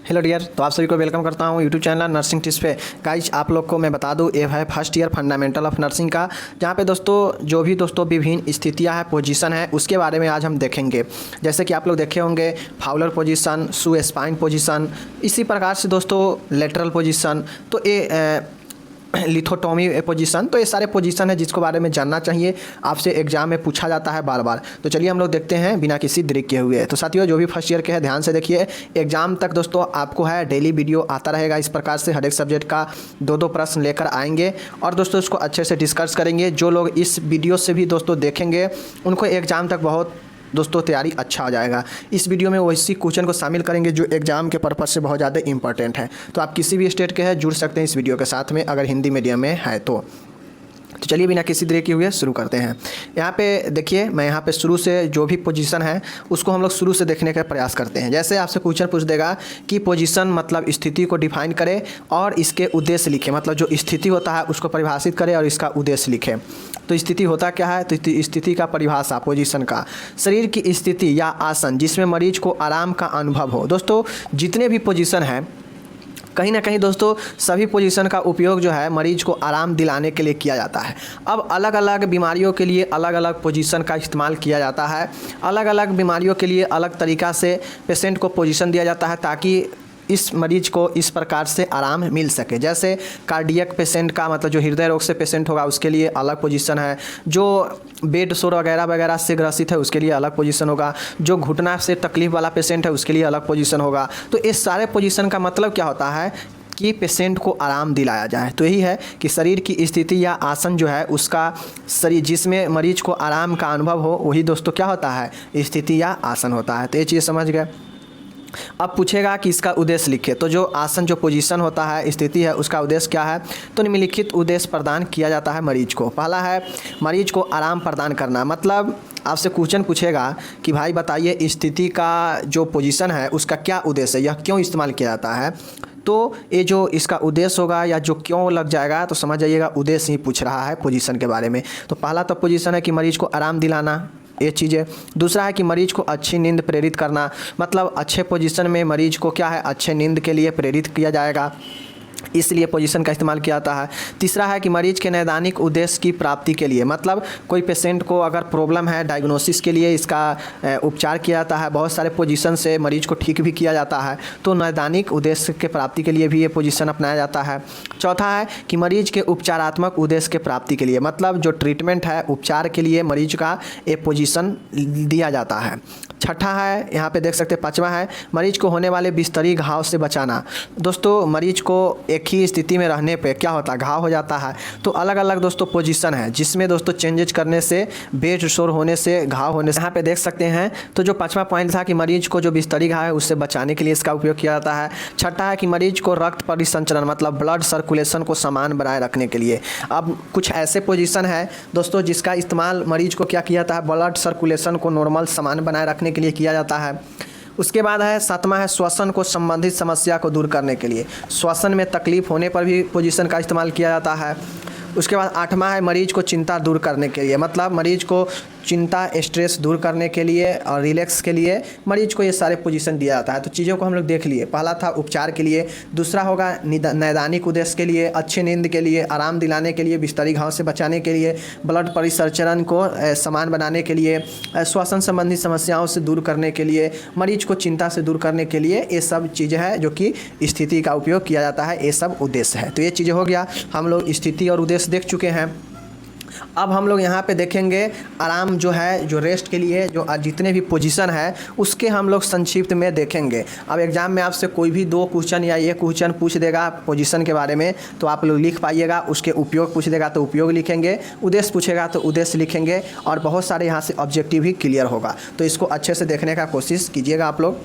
Hello dear, तो आप सभी को वेलकम करता हूं यूट्यूब चैनल नर्सिंग टिप्स पे। गाइज आप लोग को मैं बता दूं, ये है first year fundamental of nursing का, जहां पे दोस्तों जो भी विभिन्न स्थितियां हैं, पोजीशन है, उसके बारे में आज हम देखेंगे। जैसे कि आप लोग देखे होंगे फाउलर पोजीशन, सू स्पाइन पोजीशन, इसी प्रकार से दोस्तों लेटरल पोजीशन, तो ये लिथोटॉमी पोजीशन, तो ये सारे पोजीशन है जिसको बारे में जानना चाहिए, आपसे एग्जाम में पूछा जाता है बार बार। तो चलिए हम लोग देखते हैं बिना किसी देरी किए हुए। तो साथियों, जो भी फर्स्ट ईयर के हैं ध्यान से देखिए, एग्जाम तक दोस्तों आपको है डेली वीडियो आता रहेगा। इस प्रकार से हर एक सब्जेक्ट का दो प्रश्न लेकर आएंगे और दोस्तों उसको अच्छे से डिस्कस करेंगे। जो लोग इस वीडियो से भी दोस्तों देखेंगे उनको एग्जाम तक बहुत दोस्तों तैयारी अच्छा हो जाएगा। इस वीडियो में वैसी क्वेश्चन को शामिल करेंगे जो एग्जाम के पर्पज़ से बहुत ज़्यादा इंपॉर्टेंट है। तो आप किसी भी स्टेट के हैं जुड़ सकते हैं इस वीडियो के साथ में, अगर हिंदी मीडियम में है तो चलिए बिना किसी देरी किए हुए शुरू करते हैं। यहाँ पे देखिए, मैं यहाँ पे शुरू से जो भी पोजीशन है उसको हम लोग शुरू से देखने का प्रयास करते हैं। जैसे आपसे क्वेश्चन पूछ देगा कि पोजीशन मतलब स्थिति को डिफाइन करें और इसके उद्देश्य लिखें, मतलब जो स्थिति होता है उसको परिभाषित करें और इसका उद्देश्य लिखें। तो स्थिति होता क्या है? तो स्थिति का परिभाषा पोजीशन का शरीर की स्थिति या आसन जिसमें मरीज को आराम का अनुभव हो। दोस्तों जितने भी पोजीशन है, कहीं ना कहीं दोस्तों सभी पोजीशन का उपयोग जो है मरीज को आराम दिलाने के लिए किया जाता है। अब अलग अलग बीमारियों के लिए अलग अलग पोजीशन का इस्तेमाल किया जाता है। अलग अलग बीमारियों के लिए अलग तरीक़ा से पेशेंट को पोजीशन दिया जाता है ताकि इस मरीज को इस प्रकार से आराम मिल सके। जैसे कार्डियक पेशेंट का मतलब जो हृदय रोग से पेशेंट होगा उसके लिए अलग पोजीशन है, जो बेड सोर वगैरह वगैरह से ग्रसित है उसके लिए अलग पोजीशन होगा, जो घुटना से तकलीफ वाला पेशेंट है उसके लिए अलग पोजीशन होगा। तो इस सारे पोजीशन का मतलब क्या होता है कि पेशेंट को आराम दिलाया जाए। तो यही है कि शरीर की स्थिति या आसन जो है उसका शरीर जिसमें मरीज को आराम का अनुभव हो, वही दोस्तों क्या होता है? स्थिति या आसन होता है। तो ये चीज़ समझ गए। अब पूछेगा कि इसका उद्देश्य लिखे। तो जो आसन जो पोजीशन होता है, स्थिति है, उसका उद्देश्य क्या है? तो निम्नलिखित उद्देश्य प्रदान किया जाता है मरीज को। पहला है मरीज को आराम प्रदान करना। मतलब आपसे क्वेश्चन पूछेगा कि भाई बताइए स्थिति का जो पोजीशन है उसका क्या उद्देश्य है, यह क्यों इस्तेमाल किया जाता है। तो ये जो इसका उद्देश्य होगा या जो क्यों लग जाएगा तो समझ जाइएगा उद्देश्य ही पूछ रहा है पोजीशन के बारे में। तो पहला तो पोजीशन है कि मरीज को आराम दिलाना, ये चीज़ है। दूसरा है कि मरीज को अच्छी नींद प्रेरित करना, मतलब अच्छे पोजीशन में मरीज को क्या है, अच्छे नींद के लिए प्रेरित किया जाएगा, इसलिए पोजीशन का इस्तेमाल किया जाता है। तीसरा है कि मरीज के नैदानिक उद्देश्य की प्राप्ति के लिए, मतलब कोई पेशेंट को अगर प्रॉब्लम है डायग्नोसिस के लिए इसका उपचार किया जाता है। बहुत सारे पोजीशन से मरीज को ठीक भी किया जाता है, तो नैदानिक उद्देश्य के प्राप्ति के लिए भी ये पोजीशन अपनाया जाता है। चौथा है कि मरीज के उपचारात्मक उद्देश्य के प्राप्ति के लिए, मतलब जो ट्रीटमेंट है उपचार के लिए मरीज का ये पोजीशन दिया जाता है। छठा है, यहाँ पे देख सकते हैं, पाँचवा है मरीज को होने वाले बिस्तरी घाव से बचाना। दोस्तों मरीज को एक ही स्थिति में रहने पे क्या होता है, घाव हो जाता है। तो अलग अलग दोस्तों पोजीशन है जिसमें दोस्तों चेंजेज करने से, बेड शोर होने से, घाव होने से, यहाँ पे देख सकते हैं। तो जो पाँचवा पॉइंट था कि मरीज को जो बिस्तरी घाव है उससे बचाने के लिए इसका उपयोग किया जाता है। छठा है कि मरीज को रक्त परिसंचरण मतलब ब्लड सर्कुलेशन को समान बनाए रखने के लिए। अब कुछ ऐसे पोजीशन है दोस्तों जिसका इस्तेमाल मरीज को क्या किया जाता है, ब्लड सर्कुलेशन को नॉर्मल समान बनाए रखने के लिए किया जाता है। उसके बाद है सातवां है श्वसन को संबंधित समस्या को दूर करने के लिए, श्वसन में तकलीफ होने पर भी पोजीशन का इस्तेमाल किया जाता है। उसके बाद आठवां है मरीज को चिंता दूर करने के लिए, मतलब मरीज को चिंता स्ट्रेस दूर करने के लिए और रिलैक्स के लिए मरीज को ये सारे पोजीशन दिया जाता है। तो चीज़ों को हम लोग देख लिए। पहला था उपचार के लिए, दूसरा होगा नैदानिक उद्देश्य के लिए, अच्छे नींद के लिए, आराम दिलाने के लिए, बिस्तरी घाव से बचाने के लिए, ब्लड परिसंचरण को समान बनाने के लिए, श्वसन संबंधी समस्याओं से दूर करने के लिए, मरीज को चिंता से दूर करने के लिए, ये सब चीज़ें हैं जो कि स्थिति का उपयोग किया जाता है। ये सब उद्देश्य है। तो ये चीज़ें हो गया, हम लोग स्थिति और उद्देश्य देख चुके हैं। अब हम लोग यहाँ पे देखेंगे आराम जो है, जो रेस्ट के लिए जो जितने भी पोजीशन है उसके हम लोग संक्षिप्त में देखेंगे। अब एग्जाम में आपसे कोई भी दो क्वेश्चन या एक क्वेश्चन पूछ देगा पोजीशन के बारे में तो आप लोग लिख पाइएगा। उसके उपयोग पूछ देगा तो उपयोग लिखेंगे, उद्देश्य पूछेगा तो उद्देश्य लिखेंगे, और बहुत सारे यहाँ से ऑब्जेक्टिव भी क्लियर होगा। तो इसको अच्छे से देखने का कोशिश कीजिएगा आप लोग।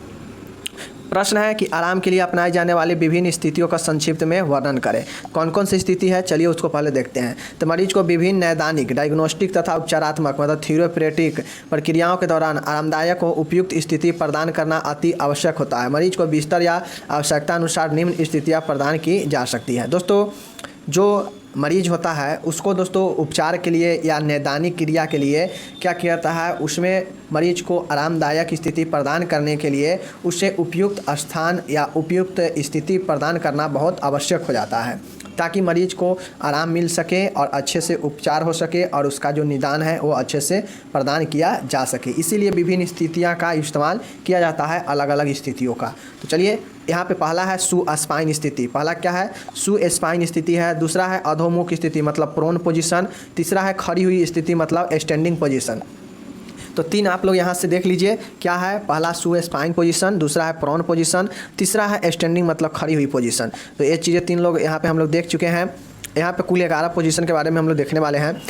प्रश्न है कि आराम के लिए अपनाई जाने वाली विभिन्न स्थितियों का संक्षिप्त में वर्णन करें। कौन कौन सी स्थिति है, चलिए उसको पहले देखते हैं। तो मरीज को विभिन्न नैदानिक, डायग्नोस्टिक तथा उपचारात्मक मतलब थेरेप्यूटिक प्रक्रियाओं के दौरान आरामदायक और उपयुक्त स्थिति प्रदान करना अति आवश्यक होता है। मरीज को बिस्तर या आवश्यकता अनुसार निम्न स्थितियाँ प्रदान की जा सकती है। दोस्तों जो मरीज होता है उसको दोस्तों उपचार के लिए या नैदानिक क्रिया के लिए क्या किया जाता है, उसमें मरीज को आरामदायक स्थिति प्रदान करने के लिए उसे उपयुक्त स्थान या उपयुक्त स्थिति प्रदान करना बहुत आवश्यक हो जाता है, ताकि मरीज को आराम मिल सके और अच्छे से उपचार हो सके और उसका जो निदान है वो अच्छे से प्रदान किया जा सके। इसीलिए विभिन्न स्थितियाँ का इस्तेमाल किया जाता है, अलग अलग स्थितियों का। तो चलिए यहाँ पे पहला है सुस्पाइन स्थिति। पहला क्या है, सुस्पाइन स्थिति है। दूसरा है अधोमुख स्थिति मतलब प्रोन पोजीशन। तीसरा है खड़ी हुई स्थिति मतलब स्टैंडिंग पोजीशन। तो 3 आप लोग यहाँ से देख लीजिए क्या है। पहला सुस्पाइन पोजीशन, दूसरा है प्रोन पोजीशन, तीसरा है स्टैंडिंग मतलब खड़ी हुई पोजीशन। तो ये चीज़ें 3 लोग यहाँ पे हम लोग देख चुके हैं। यहाँ पे कुल 11 पोजीशन के बारे में हम लोग देखने वाले हैं।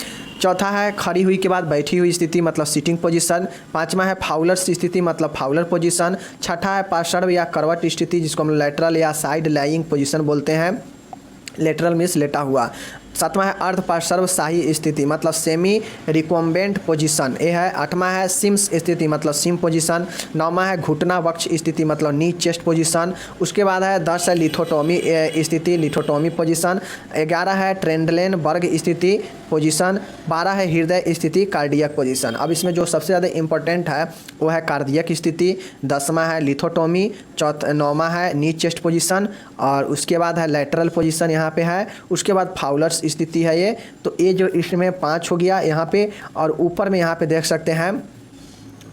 चौथा है खड़ी हुई के बाद बैठी हुई स्थिति मतलब सिटिंग पोजीशन। पांचवा है फाउलर्स स्थिति मतलब फाउलर पोजीशन। छठा है पार्श्व या करवट स्थिति जिसको हम लैटरल या साइड लाइंग पोजीशन बोलते हैं, लेटरल मीन्स लेटा हुआ। सातवां है अर्ध पार्श्व शाही स्थिति मतलब सेमी रिकम्बेंट पोजीशन, ये है। आठवां है सिम्स स्थिति मतलब सिम पोजीशन। नौवां है घुटना वक्ष स्थिति मतलब नी चेस्ट पोजीशन। उसके बाद है 10 है लिथोटोमी स्थिति लिथोटोमी पोजीशन। 11 है ट्रेंडलेन बर्ग स्थिति पोजीशन। 12 है हृदय स्थिति कार्डियक पोजीशन। अब इसमें जो सबसे ज़्यादा इंपॉर्टेंट है वो है कार्डियक स्थिति। 10वां है लिथोटोमी। 9वां है नी चेस्ट पोजीशन और उसके बाद है लैटरल पोजीशन यहाँ पे है। उसके बाद फाउलर्स स्थिति है ये। तो ये जो इसमें 5 हो गया यहाँ पे, और ऊपर में यहाँ पे देख सकते हैं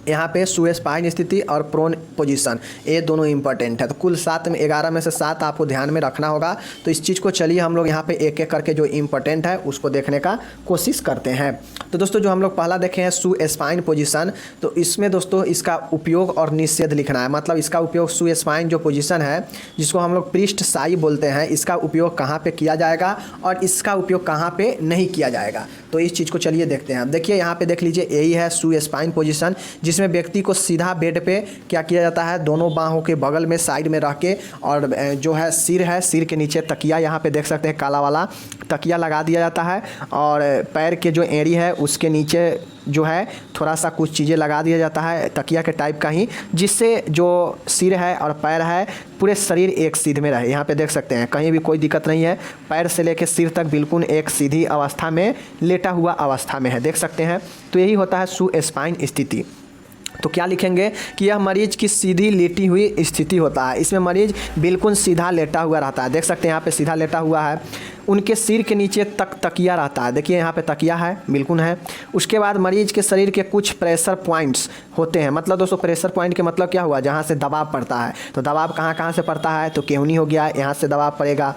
यहाँ पे सुस्पाइन स्थिति और प्रोन पोजीशन, ये दोनों इंपॉर्टेंट है। तो कुल 7 में 11 में से 7 आपको ध्यान में रखना होगा। तो इस चीज़ को चलिए हम लोग यहाँ पे एक एक करके जो इंपॉर्टेंट है उसको देखने का कोशिश करते हैं। तो दोस्तों जो हम लोग पहला देखे हैं सुस्पाइन पोजीशन, तो इसमें दोस्तों इसका उपयोग और निषेध लिखना है। मतलब इसका उपयोग सुस्पाइन जो पोजीशन है जिसको हम लोग पृष्ठ शायी बोलते हैं, इसका उपयोग कहाँ पर किया जाएगा और इसका उपयोग कहाँ पर नहीं किया जाएगा। तो इस चीज़ को चलिए देखते हैं। देखिए यहाँ पे देख लीजिए, यही है सुस्पाइन पोजीशन जिसमें व्यक्ति को सीधा बेड पे क्या किया जाता है, दोनों बाहों के बगल में साइड में रख के, और जो है सिर के नीचे तकिया यहाँ पे देख सकते हैं काला वाला तकिया लगा दिया जाता है, और पैर के जो एड़ी है उसके नीचे जो है थोड़ा सा कुछ चीज़ें लगा दिया जाता है तकिया के टाइप का ही, जिससे जो सिर है और पैर है पूरे शरीर एक सीध में रहे। यहाँ पे देख सकते हैं कहीं भी कोई दिक्कत नहीं है, पैर से लेकर सिर तक बिल्कुल एक सीधी अवस्था में लेटा हुआ अवस्था में है, देख सकते हैं। तो यही होता है सुस्पाइन स्थिति। तो क्या लिखेंगे कि यह मरीज की सीधी लेटी हुई स्थिति होता है। इसमें मरीज बिल्कुल सीधा लेटा हुआ रहता है, देख सकते हैं यहाँ पे सीधा लेटा हुआ है। उनके सिर के नीचे तकिया रहता है, देखिए यहाँ पे तकिया है बिल्कुल है। उसके बाद मरीज के शरीर के कुछ प्रेशर पॉइंट्स होते हैं। मतलब दोस्तों प्रेशर पॉइंट के मतलब क्या हुआ, जहाँ से दबाव पड़ता है। तो दबाव कहाँ कहाँ से पड़ता है, तो केहूनी हो गया, यहाँ से दबाव पड़ेगा।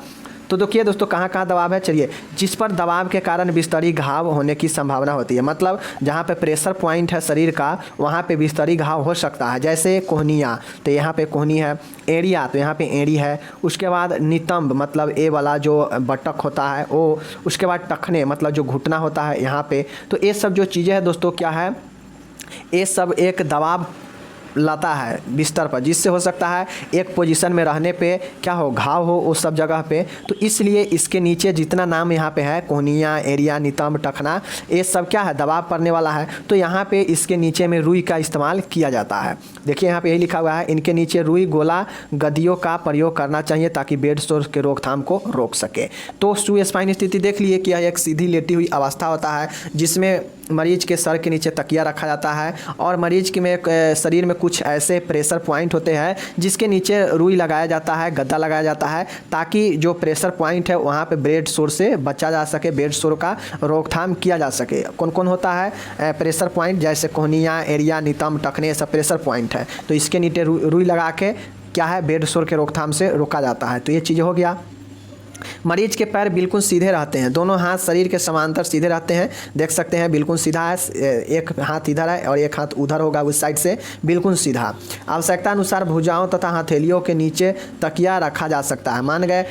तो देखिए दोस्तों कहाँ कहाँ दबाव है, चलिए जिस पर दबाव के कारण बिस्तरी घाव होने की संभावना होती है। मतलब जहाँ पे प्रेशर पॉइंट है शरीर का वहाँ पे बिस्तरी घाव हो सकता है। जैसे कोहनिया, तो यहाँ पे कोहनी है। एड़िया, तो यहाँ पे एड़ी है। उसके बाद नितंब मतलब ए वाला जो बटक होता है वो। उसके बाद टखने मतलब जो घुटना होता है यहाँ पे। तो ये सब जो चीज़ें हैं दोस्तों क्या है, ये सब एक दबाव लाता है बिस्तर पर, जिससे हो सकता है एक पोजीशन में रहने पे क्या हो, घाव हो उस सब जगह पे। तो इसलिए इसके नीचे जितना नाम यहाँ पे है कोहनिया, एरिया, नितंब, टखना, ये सब क्या है, दबाव पड़ने वाला है। तो यहाँ पे इसके नीचे में रुई का इस्तेमाल किया जाता है। देखिए यहाँ पे यही लिखा हुआ है, इनके नीचे रुई गोला गद्दियों का प्रयोग करना चाहिए ताकि बेड सोर के रोकथाम को रोक सके। तो सुस्पाइन स्थिति देख लिए कि यह एक सीधी लेटी हुई अवस्था होता है जिसमें मरीज के सर के नीचे तकिया रखा जाता है, और मरीज के में शरीर में कुछ ऐसे प्रेशर पॉइंट होते हैं जिसके नीचे रुई लगाया जाता है, गद्दा लगाया जाता है, ताकि जो प्रेशर पॉइंट है वहाँ पे बेड सोर से बचा जा सके, बेड सोर का रोकथाम किया जा सके। कौन कौन होता है प्रेशर पॉइंट, जैसे कोहनिया, एरिया, नितंब, टखने, सब प्रेशर पॉइंट है। तो इसके नीचे रुई लगा के क्या है, बेड सोर के रोकथाम से रोका जाता है। तो ये चीज़ हो गया। मरीज के पैर बिल्कुल सीधे रहते हैं, दोनों हाथ शरीर के समांतर सीधे रहते हैं, देख सकते हैं बिल्कुल सीधा है। एक हाथ इधर है और एक हाथ उधर होगा उस साइड से, बिल्कुल सीधा। आवश्यकता अनुसार भुजाओं तथा हथेलियों के नीचे तकिया रखा जा सकता है। मान गए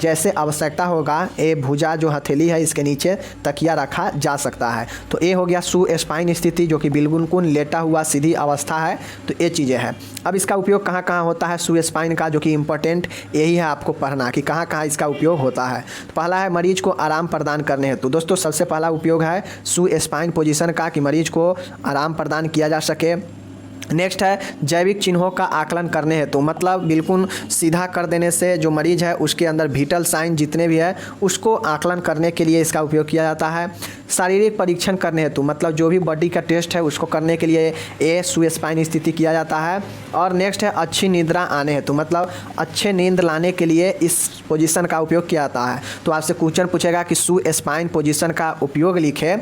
जैसे आवश्यकता होगा ये भुजा जो हथेली है इसके नीचे तकिया रखा जा सकता है। तो ये हो गया सुस्पाइन स्थिति जो कि बिल्कुल लेटा हुआ सीधी अवस्था है। तो ये चीज़ें हैं। अब इसका उपयोग कहाँ कहाँ होता है सुस्पाइन का, जो कि इम्पोर्टेंट यही है आपको पढ़ना कि कहाँ कहाँ इसका उपयोग होता है। तो पहला है मरीज को आराम प्रदान करने हेतु। दोस्तों सबसे पहला उपयोग है सुस्पाइन पोजीशन का कि मरीज को आराम प्रदान किया जा सके। नेक्स्ट है जैविक चिन्हों का आकलन करने हेतु, मतलब बिल्कुल सीधा कर देने से जो मरीज है उसके अंदर विटल साइन जितने भी है उसको आकलन करने के लिए इसका उपयोग किया जाता है। शारीरिक परीक्षण करने हेतु, मतलब जो भी बॉडी का टेस्ट है उसको करने के लिए ये सुस्पाइन स्थिति किया जाता है। और नेक्स्ट है अच्छी निद्रा आने हेतु, मतलब अच्छे नींद लाने के लिए इस पोजीशन का उपयोग किया जाता है। तो आपसे क्वेश्चन पूछेगा कि सुस्पाइन पोजीशन का उपयोग लिखे।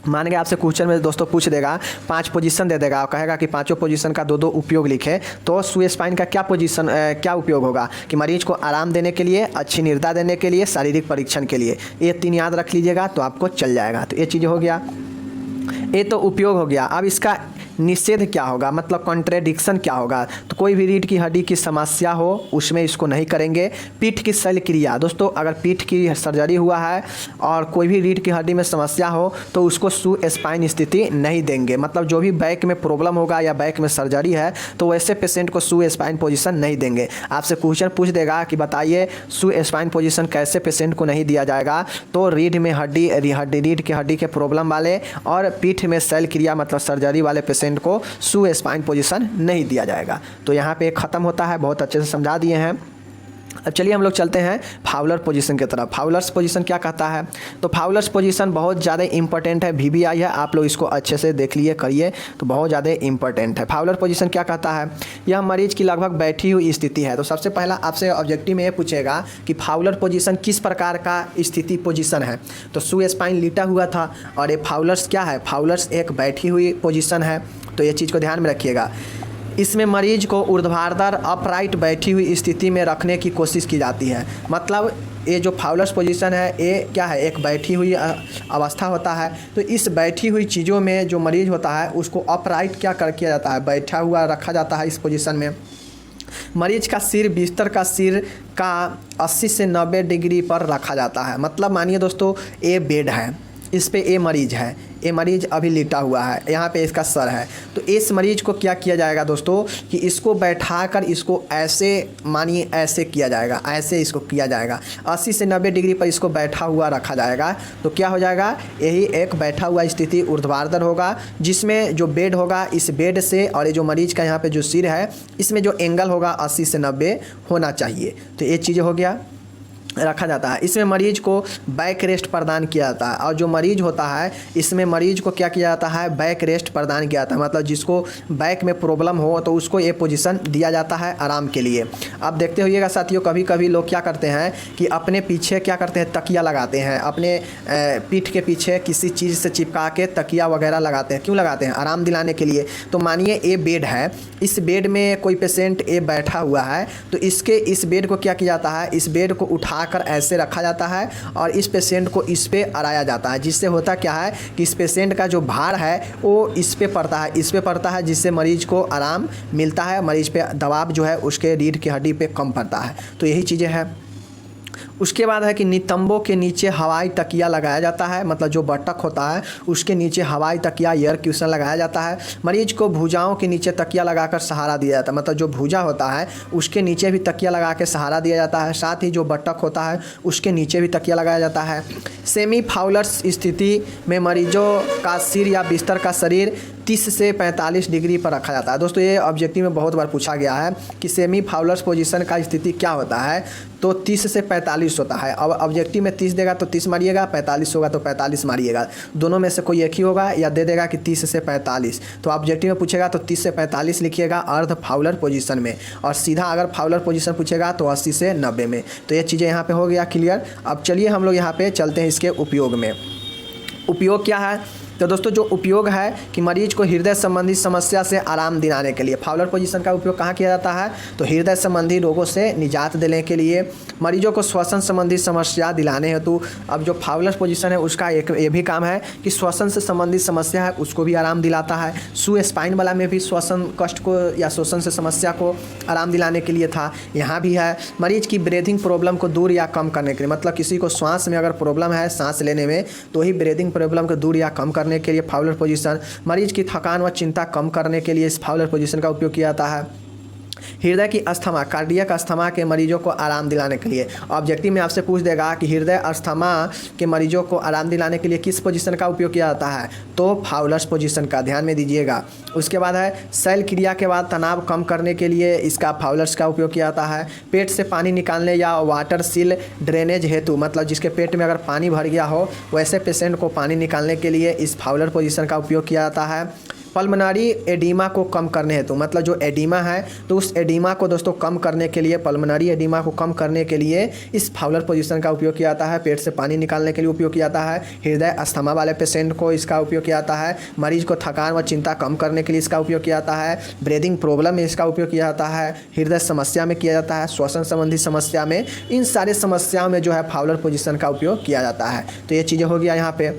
मान के आपसे क्वेश्चन में दोस्तों पूछ देगा, 5 पोजीशन दे देगा और कहेगा कि पांचों पोजीशन का 2-2 उपयोग लिखे, तो सुस्पाइन का क्या उपयोग होगा कि मरीज को आराम देने के लिए, अच्छी निद्रा देने के लिए, शारीरिक परीक्षण के लिए। ये 3 याद रख लीजिएगा तो आपको चल जाएगा। तो ये चीज़ हो गया, ये तो उपयोग हो गया। अब इसका निषेध क्या होगा, मतलब कॉन्ट्रेडिक्शन क्या होगा। तो कोई भी रीढ़ की हड्डी की समस्या हो उसमें इसको नहीं करेंगे। पीठ की शल्य क्रिया, दोस्तों अगर पीठ की सर्जरी हुआ है और कोई भी रीढ़ की हड्डी में समस्या हो तो उसको सुस्पाइन स्थिति नहीं देंगे, मतलब जो भी बैक में प्रॉब्लम होगा या बैक में सर्जरी है तो वैसे पेशेंट को सुस्पाइन पोजीशन नहीं देंगे। आपसे क्वेश्चन पूछ देगा कि बताइए सुस्पाइन पोजीशन कैसे पेशेंट को नहीं दिया जाएगा, तो रीढ़ की हड्डी के प्रॉब्लम वाले और पीठ में शल्य क्रिया मतलब सर्जरी वाले पेशेंट को सुस्पाइन पोजीशन नहीं दिया जाएगा। तो यहाँ पे ख़त्म होता है, बहुत अच्छे से समझा दिए हैं। अब चलिए हम लोग चलते हैं फाउलर पोजीशन की तरफ। फाउलर्स पोजीशन क्या कहता है, तो फाउलर्स पोजीशन बहुत ज़्यादा इंपॉर्टेंट है, VBI है, आप लोग इसको अच्छे से देख लिए करिए, तो बहुत ज़्यादा इंपॉर्टेंट है। फाउलर पोजीशन क्या कहता है, यह मरीज की लगभग बैठी हुई स्थिति है। तो सबसे पहला आपसे ऑब्जेक्टिव में ये पूछेगा कि फाउलर पोजीशन किस प्रकार का स्थिति पोजीशन है। तो सुस्पाइन लेटा हुआ था और ये फाउलर्स क्या है, फाउलर्स एक बैठी हुई पोजीशन है। तो ये चीज़ को ध्यान में रखिएगा। इसमें मरीज को ऊर्ध्वाधर अपराइट बैठी हुई स्थिति में रखने की कोशिश की जाती है, मतलब ये जो फाउलर्स पोजीशन है ये क्या है, एक बैठी हुई अवस्था होता है। तो इस बैठी हुई चीज़ों में जो मरीज होता है उसको अपराइट क्या किया जाता है, बैठा हुआ रखा जाता है। इस पोजीशन में मरीज का सिर बिस्तर का सिर का 80 से 90 डिग्री पर रखा जाता है। मतलब मानिए दोस्तों ये बेड है, इस पे ये मरीज है, ये मरीज अभी लेटा हुआ है, यहाँ पे इसका सर है। तो इस मरीज को क्या किया जाएगा दोस्तों कि इसको बैठाकर इसको ऐसे मानिए ऐसे किया जाएगा, ऐसे इसको किया जाएगा, 80 से 90 डिग्री पर इसको बैठा हुआ रखा जाएगा। तो क्या हो जाएगा, यही एक बैठा हुआ स्थिति ऊर्ध्वाधर होगा, जिसमें जो बेड होगा इस बेड से और ये जो मरीज का यहाँ पे जो सिर है इसमें जो एंगल होगा 80 से 90 होना चाहिए। तो ये चीज़ हो गया, रखा जाता है। इसमें मरीज को बैक रेस्ट प्रदान किया जाता है और जो मरीज होता है इसमें मरीज को क्या किया जाता है, बैक रेस्ट प्रदान किया जाता है, मतलब जिसको बैक में प्रॉब्लम हो तो उसको ये पोजीशन दिया जाता है आराम के लिए। आप देखते होइएगा साथियों, कभी कभी लोग क्या करते हैं कि अपने पीछे क्या करते हैं, तकिया लगाते हैं, अपने पीठ के पीछे किसी चीज़ से चिपका के तकिया वगैरह लगाते हैं। क्यों लगाते हैं, आराम दिलाने के लिए। तो मानिए ये बेड है, इस बेड में कोई पेशेंट ये बैठा हुआ है, तो इस बेड को क्या किया जाता है, इस बेड को उठा कर ऐसे रखा जाता है और इस पेशेंट को इस पे अड़ाया जाता है, जिससे होता क्या है कि इस पेशेंट का जो भार है वो इस पे पड़ता है, जिससे मरीज को आराम मिलता है, मरीज पे दबाव जो है उसके रीढ़ की हड्डी पे कम पड़ता है। तो यही चीज़ें हैं। उसके बाद है कि नितंबों के नीचे हवाई तकिया लगाया जाता है, मतलब जो बटक होता है उसके नीचे हवाई तकिया एयर क्यूशन लगाया जाता है। मरीज को भुजाओं के नीचे तकिया लगाकर सहारा दिया जाता है, मतलब जो भुजा होता है उसके नीचे भी तकिया लगा के सहारा दिया जाता है। साथ ही जो बटक होता है उसके नीचे भी तकिया लगाया जाता है। सेमी फाउलर्स स्थिति में मरीजों का सिर या बिस्तर का शरीर 30 से 45 डिग्री पर रखा जाता है। दोस्तों ये ऑब्जेक्टिव में बहुत बार पूछा गया है कि सेमी फाउलर्स पोजीशन का स्थिति क्या होता है, तो 30 से 45 होता है। अब ऑब्जेक्टिव में 30 देगा तो 30 मारिएगा, 45 होगा तो 45 मारिएगा, दोनों में से कोई एक ही होगा, या दे देगा कि 30 से 45। तो ऑब्जेक्टिव में पूछेगा तो 30 से 45 लिखिएगा अर्ध फाउलर पोजीशन में, और सीधा अगर फाउलर पोजीशन पूछेगा तो 80 से 90 में। तो ये चीज़ें यहाँ पे हो गया क्लियर। अब चलिए हम लोग यहाँ पे चलते हैं इसके उपयोग में। उपयोग क्या है, तो दोस्तों जो उपयोग है कि मरीज को हृदय संबंधी समस्या से आराम दिलाने के लिए फाउलर पोजीशन का उपयोग कहाँ किया जाता है, तो हृदय संबंधी रोगों से निजात देने के लिए, मरीजों को श्वसन संबंधी समस्या दिलाने हेतु। अब जो फाउलर पोजीशन है उसका एक ये भी काम है कि श्वसन से संबंधित समस्या है उसको भी आराम दिलाता है। सुस्पाइन वाला में भी श्वसन कष्ट को या श्वसन से समस्या को आराम दिलाने के लिए था, यहाँ भी है। मरीज की ब्रीथिंग प्रॉब्लम को दूर या कम करने के लिए, मतलब किसी को श्वास में अगर प्रॉब्लम है सांस लेने में तो ही ब्रीथिंग प्रॉब्लम को दूर या कम करने के लिए फाउलर पोजीशन। मरीज की थकान व चिंता कम करने के लिए इस फाउलर पोजीशन का उपयोग किया जाता है। हृदय की अस्थमा, कार्डियक अस्थमा के मरीजों को आराम दिलाने के लिए। ऑब्जेक्टिव में आपसे पूछ देगा कि हृदय अस्थमा के मरीजों को आराम दिलाने के लिए किस पोजीशन का उपयोग किया जाता है, तो फाउलर्स पोजीशन का, ध्यान में दीजिएगा। उसके बाद है शैल क्रिया के बाद तनाव कम करने के लिए इसका फाउलर्स का उपयोग किया जाता है। पेट से पानी निकालने या वाटर सील ड्रेनेज हेतु, मतलब जिसके पेट में अगर पानी भर गया हो वैसे पेशेंट को पानी निकालने के लिए इस फाउलर पोजीशन का उपयोग किया जाता है। पल्मोनरी एडिमा को कम करने हेतु, मतलब जो एडिमा है तो उस एडिमा को दोस्तों कम करने के लिए, पल्मोनरी एडिमा को कम करने के लिए इस फाउलर पोजीशन का उपयोग किया जाता है। पेट से पानी निकालने के लिए उपयोग किया जाता है। हृदय अस्थमा वाले पेशेंट को इसका उपयोग किया जाता है। मरीज को थकान व चिंता कम करने के लिए इसका उपयोग किया जाता है। ब्रीदिंग प्रॉब्लम में इसका उपयोग किया जाता है। हृदय समस्या में किया जाता है। श्वसन संबंधी समस्या में, इन सारे समस्याओं में जो है फाउलर पोजीशन का उपयोग किया जाता है। तो ये चीज़ें हो गया यहाँ पे।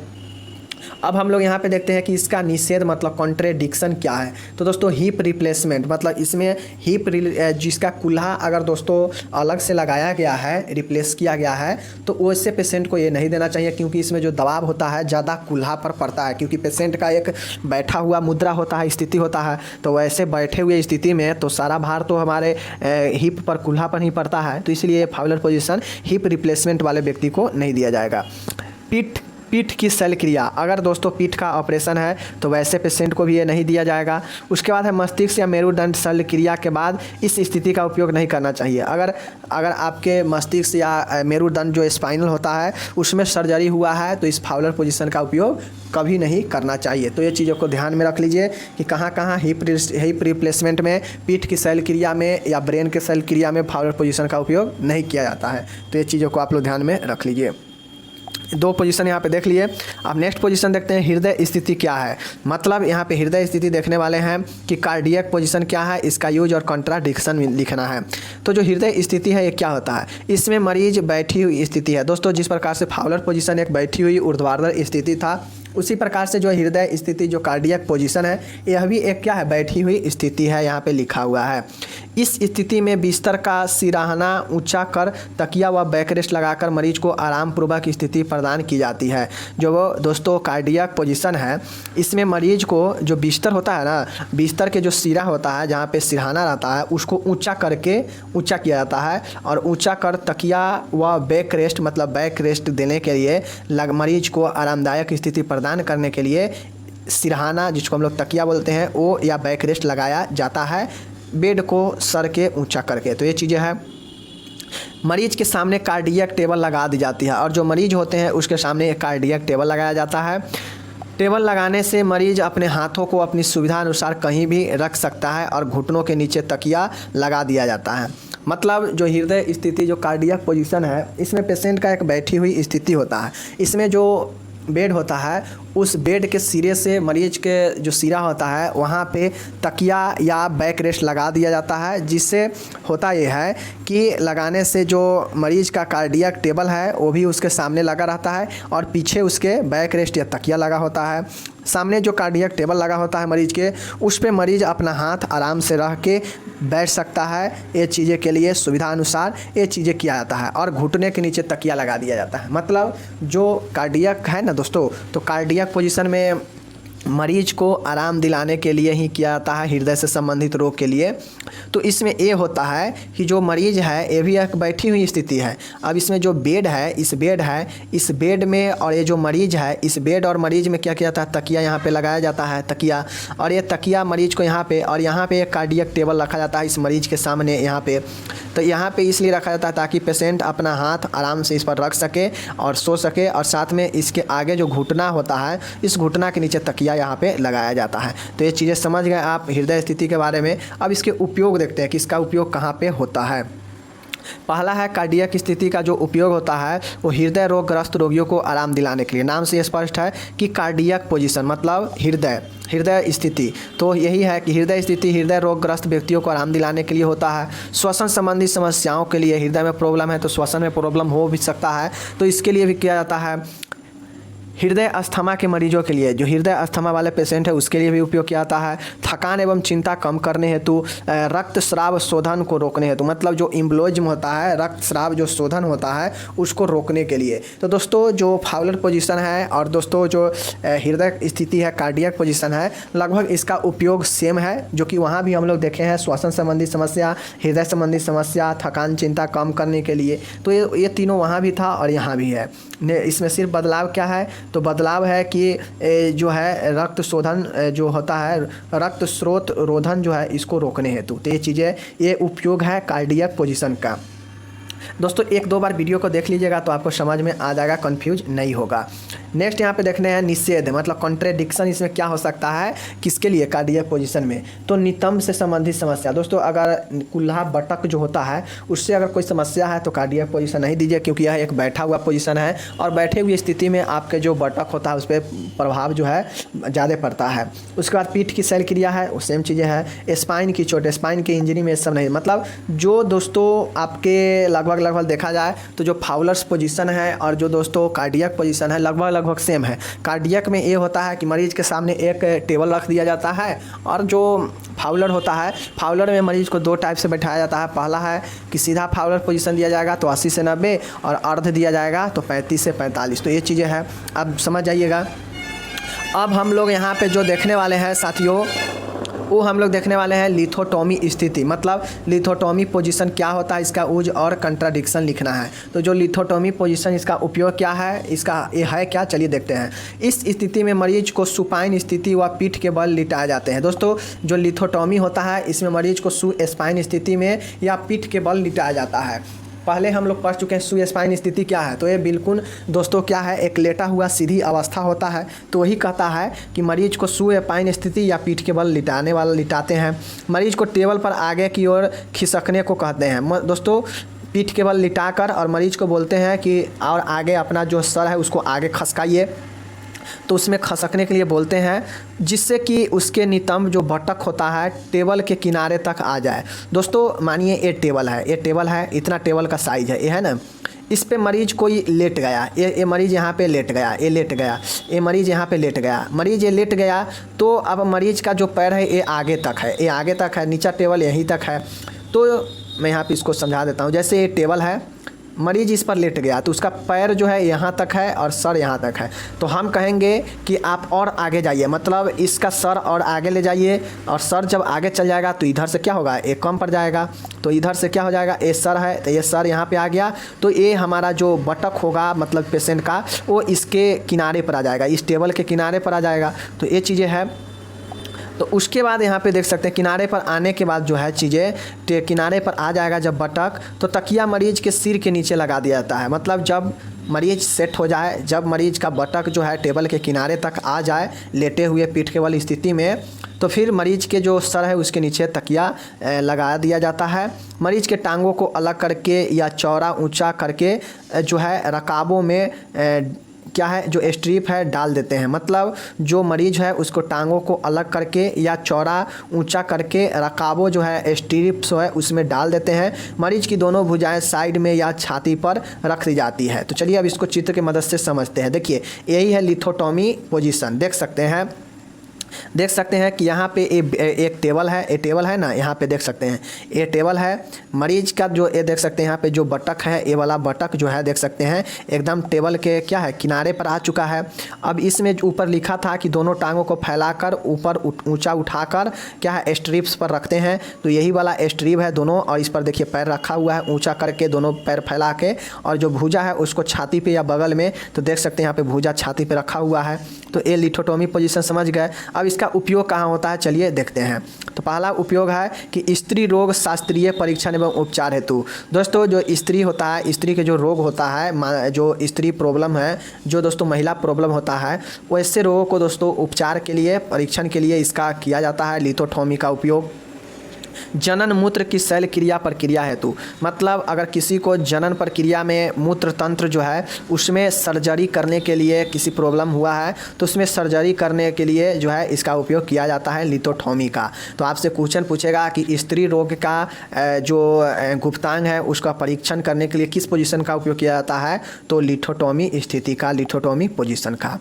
अब हम लोग यहाँ पे देखते हैं कि इसका निषेध मतलब कॉन्ट्रेडिक्शन क्या है। तो दोस्तों हिप रिप्लेसमेंट, मतलब इसमें हिप जिसका कुल्हा अगर दोस्तों अलग से लगाया गया है, रिप्लेस किया गया है, तो वैसे पेशेंट को ये नहीं देना चाहिए, क्योंकि इसमें जो दबाव होता है ज़्यादा कुल्हा पर पड़ता है। क्योंकि पेशेंट का एक बैठा हुआ मुद्रा होता है, स्थिति होता है, तो वैसे बैठे हुए स्थिति में तो सारा भार तो हमारे हिप पर, कुल्हा पर ही पड़ता है। तो इसलिए फाउलर पोजीशन हिप रिप्लेसमेंट वाले व्यक्ति को नहीं दिया जाएगा। पीठ की शल्य क्रिया, अगर दोस्तों पीठ का ऑपरेशन है तो वैसे पेशेंट को भी ये नहीं दिया जाएगा। उसके बाद है मस्तिष्क या मेरुदंड शल्य क्रिया के बाद इस स्थिति का उपयोग नहीं करना चाहिए। अगर आपके मस्तिष्क या मेरुदंड जो स्पाइनल होता है उसमें सर्जरी हुआ है तो इस फाउलर पोजीशन का उपयोग कभी नहीं करना चाहिए। तो ये चीज़ों को ध्यान में रख लीजिए कि कहाँ कहाँ हिप रिप्लेसमेंट में, पीठ की शल्य क्रिया में या ब्रेन के शल्य क्रिया में फाउलर पोजीशन का उपयोग नहीं किया जाता है। तो ये चीज़ों को आप लोग ध्यान में रख लीजिए। दो पोजीशन यहाँ पे देख लिए। अब नेक्स्ट पोजीशन देखते हैं, हृदय स्थिति क्या है। मतलब यहाँ पे हृदय स्थिति देखने वाले हैं कि कार्डियक पोजीशन क्या है, इसका यूज और कॉन्ट्राडिक्शन लिखना है। तो जो हृदय स्थिति है ये क्या होता है, इसमें मरीज बैठी हुई स्थिति है। दोस्तों जिस प्रकार से फाउलर पोजीशन एक बैठी हुई ऊर्ध्वाधर स्थिति था, उसी प्रकार से जो हृदय स्थिति जो कार्डियक पोजीशन है यह भी एक क्या है, बैठी हुई स्थिति है, यहाँ पे लिखा हुआ है। इस स्थिति में बिस्तर का सिरहाना ऊंचा कर तकिया व बैकरेस्ट लगाकर मरीज को आरामपूर्वक स्थिति प्रदान की जाती है। जो वो दोस्तों कार्डियक पोजीशन है, इसमें मरीज को जो बिस्तर होता है ना, बिस्तर के जो सिरा होता है जहाँ पे सिरहाना रहता है उसको ऊंचा करके ऊंचा किया जाता है, और ऊंचा कर तकिया व बैकरेस्ट मतलब बैकरेस्ट देने के लिए मरीज को आरामदायक स्थिति प्रदान करने के लिए सिरहाना, जिसको हम लोग तकिया बोलते हैं, वो या बैकरेस्ट लगाया जाता है, बेड को सर के ऊंचा करके। तो ये चीज़ें हैं। मरीज के सामने कार्डियक टेबल लगा दी जाती है, और जो मरीज होते हैं उसके सामने एक कार्डियक टेबल लगाया जाता है। टेबल लगाने से मरीज अपने हाथों को अपनी सुविधा अनुसार कहीं भी रख सकता है, और घुटनों के नीचे तकिया लगा दिया जाता है। मतलब जो हृदय स्थिति जो कार्डियक पोजीशन है, इसमें पेशेंट का एक बैठी हुई स्थिति होता है। इसमें जो बेड होता है उस बेड के सिरे से मरीज के जो सिरा होता है वहाँ पे तकिया या बैक रेस्ट लगा दिया जाता है, जिससे होता ये है कि लगाने से जो मरीज का कार्डियक टेबल है वो भी उसके सामने लगा रहता है, और पीछे उसके बैक रेस्ट या तकिया लगा होता है। सामने जो कार्डियक टेबल लगा होता है मरीज के, उस पे मरीज अपना हाथ आराम से रख के बैठ सकता है। ये चीज़ें के लिए सुविधा अनुसार ये चीज़ें किया जाता है, और घुटने के नीचे तकिया लगा दिया जाता है। मतलब जो कार्डियक है ना दोस्तों, तो कार्डियक पोजीशन में मरीज को आराम दिलाने के लिए ही किया जाता है, हृदय से संबंधित रोग के लिए। तो इसमें ये होता है कि जो मरीज है ये भी एक बैठी हुई स्थिति है। अब इसमें जो बेड है, इस बेड में, और ये जो मरीज है इस बेड और मरीज में क्या किया जाता है, तकिया यहाँ पे लगाया जाता है, तकिया, और ये तकिया मरीज को यहाँ पे, और यहाँ पे एक कार्डियक टेबल रखा जाता है इस मरीज के सामने यहाँ पे। तो यहाँ पे इसलिए रखा जाता है ताकि पेशेंट अपना हाथ आराम से इस पर रख सके और सो सके, और साथ में इसके आगे जो घुटना होता है, इस घुटना के नीचे तकिया यहाँ पे लगाया जाता है। तो ये चीज़ें समझ गए आप हृदय स्थिति के बारे में। अब इसके उपयोग देखते हैं कि इसका उपयोग कहाँ पे होता है। पहला है कार्डियक स्थिति का जो उपयोग होता है वो हृदय रोगग्रस्त रोगियों को आराम दिलाने के लिए। नाम से स्पष्ट है कि कार्डियक पोजीशन मतलब हृदय स्थिति, तो यही है कि हृदय स्थिति हृदय रोगग्रस्त व्यक्तियों को आराम दिलाने के लिए होता है। श्वसन संबंधी समस्याओं के लिए, हृदय में प्रॉब्लम है तो श्वसन में प्रॉब्लम हो भी सकता है, तो इसके लिए भी किया जाता है। हृदय अस्थमा के मरीजों के लिए, जो हृदय अस्थमा वाले पेशेंट है उसके लिए भी उपयोग किया जाता है। थकान एवं चिंता कम करने हेतु, रक्तस्राव शोधन को रोकने हेतु, मतलब जो एम्बोलिज्म होता है, रक्तस्राव जो शोधन होता है उसको रोकने के लिए। तो दोस्तों जो फाउलर पोजीशन है और दोस्तों जो हृदय स्थिति है, कार्डियक पोजीशन है, लगभग इसका उपयोग सेम है, जो कि वहाँ भी हम लोग देखे हैं श्वसन संबंधी समस्या, हृदय संबंधी समस्या, थकान चिंता कम करने के लिए। तो ये तीनों वहाँ भी था और यहाँ भी है। इसमें सिर्फ बदलाव क्या है, तो बदलाव है कि जो है रक्त शोधन जो होता है, रक्त स्रोत रोधन जो है, इसको रोकने हेतु। तो ये चीज़ें, ये उपयोग है कार्डियक पोजीशन का। दोस्तों एक दो बार वीडियो को देख लीजिएगा तो आपको समझ में आ जाएगा, कंफ्यूज नहीं होगा। नेक्स्ट यहाँ पे देखने हैं निषेध, मतलब कॉन्ट्रेडिक्शन इसमें क्या हो सकता है, किसके लिए, कार्डियक पोजीशन में। तो नितंब से संबंधित समस्या, दोस्तों अगर कुल्हा बटक जो होता है उससे अगर कोई समस्या है तो कार्डियक पोजीशन नहीं दीजिए, क्योंकि यह एक बैठा हुआ पोजीशन है और बैठे हुई स्थिति में आपके जो बटक होता है उस पर प्रभाव जो है ज़्यादा पड़ता है। उसके बाद पीठ की शैल क्रिया है, वो सेम चीज़ें हैं। स्पाइन की चोट, स्पाइन की इंजरी में सब नहीं, मतलब जो दोस्तों आपके लगभग देखा जाए तो जो फाउलर्स पोजीशन है और जो दोस्तों कार्डियक पोजीशन है लगभग सेम है। कार्डियक में ये होता है कि मरीज के सामने एक टेबल रख दिया जाता है, और जो फाउलर होता है, फाउलर में मरीज को दो टाइप से बैठाया जाता है। पहला है कि सीधा फाउलर पोजीशन दिया जाएगा तो 80 से 90, और अर्ध दिया जाएगा तो 35 से 45। तो ये चीज़ें हैं, अब समझ जाइएगा। अब हम लोग यहाँ पे जो देखने वाले हैं साथियों, वो हम लोग देखने वाले हैं लिथोटॉमी स्थिति, मतलब लिथोटॉमी पोजीशन क्या होता है, इसका यूज और कंट्राडिक्शन लिखना है। तो जो लिथोटॉमी पोजीशन, इसका उपयोग क्या है, इसका ये है क्या, चलिए देखते हैं। इस स्थिति में मरीज को सुपाइन स्थिति व पीठ के बल लिटाए जाते हैं। दोस्तों जो लिथोटॉमी होता है इसमें मरीज को सुस्पाइन स्थिति में या पीठ के बल लिटाया जाता है। पहले हम लोग पढ़ चुके हैं सुस्पाइन स्थिति क्या है। तो ये बिल्कुल दोस्तों क्या है, एक लेटा हुआ सीधी अवस्था होता है। तो वही कहता है कि मरीज को सुस्पाइन स्थिति या पीठ के बल लिटाते हैं। मरीज को टेबल पर आगे की ओर खिसकने को कहते हैं। दोस्तों पीठ के बल लिटाकर और मरीज को बोलते हैं कि और आगे अपना जो सर है उसको आगे खसकाइए, तो उसमें खसकने के लिए बोलते हैं, जिससे कि उसके नितंब जो बटक होता है टेबल के किनारे तक आ जाए। दोस्तों मानिए ये टेबल है, इतना टेबल का साइज है, ये है ना। इस पे मरीज कोई लेट गया, ये मरीज यहाँ पे लेट गया, ये मरीज यहाँ पे लेट गया, मरीज ये लेट गया। तो अब मरीज का जो पैर है ये आगे तक है, नीचा टेबल यहीं तक है। तो मैं यहाँ पे इसको समझा देता हूँ। जैसे ये टेबल है, मरीज इस पर लेट गया तो उसका पैर जो है यहाँ तक है और सर यहाँ तक है। तो हम कहेंगे कि आप और आगे जाइए, मतलब इसका सर और आगे ले जाइए, और सर जब आगे चल जाएगा तो इधर से क्या होगा, एक कम पड़ जाएगा। तो इधर से क्या हो जाएगा, ये सर है तो ये सर यहाँ पे आ गया, तो ये हमारा जो बटक होगा मतलब पेशेंट का, वो इसके किनारे पर आ जाएगा, इस टेबल के किनारे पर आ जाएगा। तो ये चीज़ें हैं। तो उसके बाद यहाँ पे देख सकते हैं किनारे पर आने के बाद जो है चीज़ें, किनारे पर आ जाएगा जब बटक, तो तकिया मरीज के सिर के नीचे लगा दिया जाता है। मतलब जब मरीज सेट हो जाए, जब मरीज का बटक जो है टेबल के किनारे तक आ जाए लेटे हुए पीठ के बल स्थिति में, तो फिर मरीज के जो सर है उसके नीचे तकिया लगा दिया जाता है। मरीज के टांगों को अलग करके या चौड़ा ऊंचा करके जो है रकाबों में क्या है, जो स्ट्रिप है डाल देते हैं। मतलब जो मरीज है उसको टांगों को अलग करके या चौड़ा ऊंचा करके रकाबों जो है स्ट्रिप्स है उसमें डाल देते हैं। मरीज की दोनों भुजाएं साइड में या छाती पर रख दी जाती है। तो चलिए अब इसको चित्र की मदद से समझते हैं। देखिए यही है लिथोटॉमी पोजीशन, देख सकते हैं कि यहाँ पे एक टेबल है, ये टेबल है ना, यहाँ पे देख सकते हैं ये टेबल है। मरीज का जो ये देख सकते हैं यहाँ पे जो बटक है, ये वाला बटक जो है देख सकते हैं एकदम टेबल के क्या है, किनारे पर आ चुका है। अब इसमें ऊपर लिखा था कि दोनों टांगों को फैलाकर ऊपर ऊंचा उठाकर क्या है स्ट्रिप्स पर रखते हैं। तो यही वाला स्ट्रिप है दोनों, और इस पर देखिए पैर रखा हुआ है ऊँचा करके, दोनों पैर फैला के, और जो भुजा है उसको छाती पर या बगल में, तो देख सकते हैं यहाँ पर भुजा छाती पर रखा हुआ है। तो ये लिथोटॉमी पोजीशन समझ गए। अब इसका उपयोग कहाँ होता है चलिए देखते हैं। तो पहला उपयोग है कि स्त्री रोग शास्त्रीय परीक्षण एवं उपचार हेतु। दोस्तों जो स्त्री होता है, स्त्री के जो रोग होता है, जो स्त्री प्रॉब्लम है, जो दोस्तों महिला प्रॉब्लम होता है, वैसे रोगों को दोस्तों उपचार के लिए, परीक्षण के लिए इसका किया जाता है लिथोटॉमी का उपयोग। जनन मूत्र की शैल क्रिया प्रक्रिया हेतु, मतलब अगर किसी को जनन प्रक्रिया में मूत्र तंत्र जो है उसमें सर्जरी करने के लिए किसी प्रॉब्लम हुआ है तो उसमें सर्जरी करने के लिए जो है इसका उपयोग किया जाता है लिथोटॉमी का। तो आपसे क्वेश्चन पूछेगा कि स्त्री रोग का जो गुप्तांग है उसका परीक्षण करने के लिए किस पोजीशन का उपयोग किया जाता है, तो लिथोटॉमी स्थिति का, लिथोटॉमी पोजीशन का।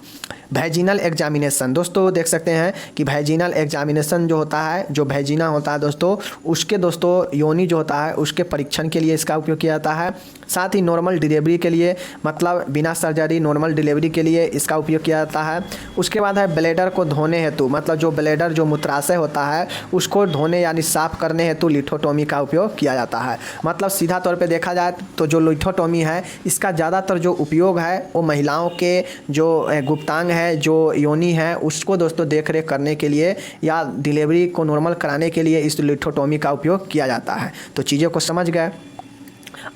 वैजिनल एग्जामिनेशन, दोस्तों देख सकते हैं कि वैजिनल एग्जामिनेशन जो होता है, जो वैजिना होता है दोस्तों, उसके दोस्तों योनि जो होता है उसके परीक्षण के लिए इसका उपयोग किया जाता है। साथ ही नॉर्मल डिलीवरी के लिए, मतलब बिना सर्जरी नॉर्मल डिलीवरी के लिए इसका उपयोग किया जाता है। उसके बाद है ब्लैडर को धोने हेतु, मतलब जो ब्लैडर जो मूत्राशय होता है उसको धोने यानी साफ करने हेतु लिथोटॉमी का उपयोग किया जाता है। मतलब सीधा तौर पे देखा जाए तो जो लिथोटॉमी है इसका ज़्यादातर जो उपयोग है वो महिलाओं के जो गुप्तांग है, जो योनि है, उसको दोस्तों देख रेख करने के लिए या डिलीवरी को नॉर्मल कराने के लिए इस लिथोटॉमी का उपयोग किया जाता है। तो चीज़ों को समझ गए।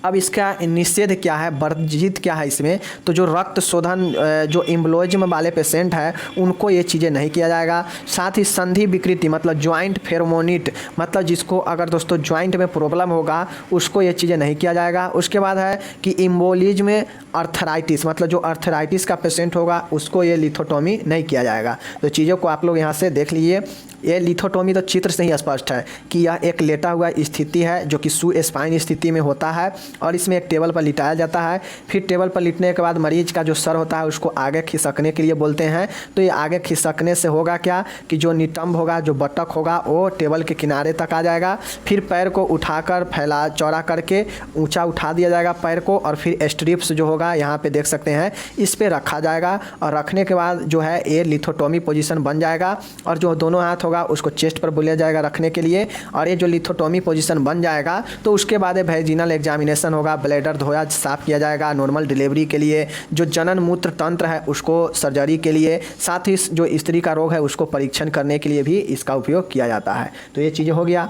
अब इसका निषेध क्या है, वर्जित क्या है इसमें, तो जो रक्त शोधन जो एम्बोलिज्म वाले पेशेंट है उनको ये चीज़ें नहीं किया जाएगा। साथ ही संधि विकृति, मतलब ज्वाइंट फेरोमोनिट, मतलब जिसको अगर दोस्तों ज्वाइंट में प्रॉब्लम होगा उसको ये चीज़ें नहीं किया जाएगा। उसके बाद है कि एम्बोलिज्म अर्थराइटिस, मतलब जो अर्थराइटिस का पेशेंट होगा उसको ये लिथोटॉमी नहीं किया जाएगा। तो चीज़ों को आप लोग यहाँ से देख लीजिए। ये लिथोटॉमी तो चित्र से ही स्पष्ट है कि यह एक लेटा हुआ स्थिति है जो कि सुस्पाइन स्थिति में होता है और इसमें एक टेबल पर लिटाया जाता है। फिर टेबल पर लिटने के बाद मरीज का जो सर होता है उसको आगे खिसकने के लिए बोलते हैं। तो ये आगे खिसकने से होगा क्या कि जो नितंब होगा, जो बटक होगा, वो टेबल के किनारे तक आ जाएगा। फिर पैर को उठाकर फैला चौड़ा करके ऊँचा उठा दिया जाएगा पैर को, और फिर स्ट्रिप्स जो होगा यहाँ पे देख सकते हैं इस पर रखा जाएगा। और रखने के बाद जो है ये लिथोटॉमी पोजीशन बन जाएगा। और जो दोनों हाथ होगा उसको चेस्ट पर बुलाया जाएगा रखने के लिए, और ये जो लिथोटॉमी पोजीशन बन जाएगा तो उसके बाद वैजिनल एग्जामिनेशन होगा, ब्लैडर धोया साफ किया जाएगा नॉर्मल डिलीवरी के लिए, जो जनन मूत्र तंत्र है उसको सर्जरी के लिए, साथ ही जो स्त्री का रोग है उसको परीक्षण करने के लिए भी इसका उपयोग किया जाता है। तो ये चीज़ें हो गया।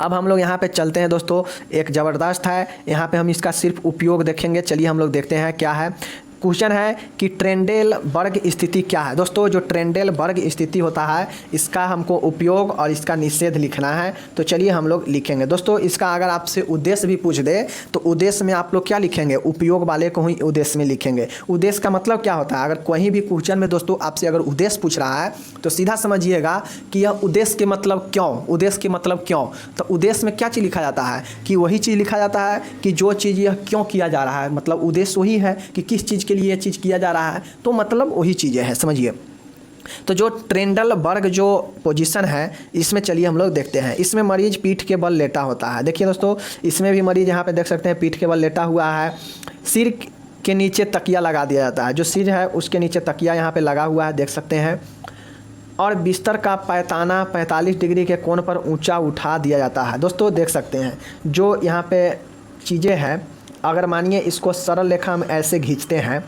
अब हम लोग यहाँ पे चलते हैं दोस्तों, एक ज़बरदस्त है, यहाँ पे हम इसका सिर्फ उपयोग देखेंगे। चलिए हम लोग देखते हैं क्या है। क्वेश्चन है कि ट्रेंडेलबर्ग स्थिति क्या है। दोस्तों जो ट्रेंडेलबर्ग स्थिति होता है इसका हमको उपयोग और इसका निषेध लिखना है। तो चलिए हम लोग लिखेंगे। दोस्तों इसका अगर आपसे उद्देश्य भी पूछ दे तो उद्देश्य में आप लोग क्या लिखेंगे, उपयोग वाले को ही उद्देश्य में लिखेंगे। उद्देश्य का मतलब क्या होता है, अगर कहीं भी क्वेश्चन में दोस्तों आपसे अगर उद्देश्य पूछ रहा है तो सीधा समझिएगा कि यह उद्देश्य के मतलब क्यों, उद्देश्य के मतलब क्यों। तो उद्देश्य में क्या चीज़ लिखा जाता है कि वही चीज़ लिखा जाता है कि जो चीज़ यह क्यों किया जा रहा है, मतलब उद्देश्य वही है कि किस चीज़ के लिए ये चीज़ किया जा रहा है, तो मतलब वही चीज़ें हैं, समझिए। तो जो ट्रेंडेलबर्ग जो पोजीशन है इसमें चलिए हम लोग देखते हैं। इसमें मरीज पीठ के बल लेटा होता है। देखिए दोस्तों इसमें भी मरीज यहाँ पे देख सकते हैं पीठ के बल लेटा हुआ है। सिर के नीचे तकिया लगा दिया जाता है, जो सिर है उसके नीचे तकिया यहाँ पे लगा हुआ है, देख सकते हैं। और बिस्तर का पैताना 45 डिग्री के कोण पर ऊंचा उठा दिया जाता है। दोस्तों देख सकते हैं जो यहाँ पे चीज़ें हैं, अगर मानिए इसको सरल रेखा हम ऐसे खींचते हैं,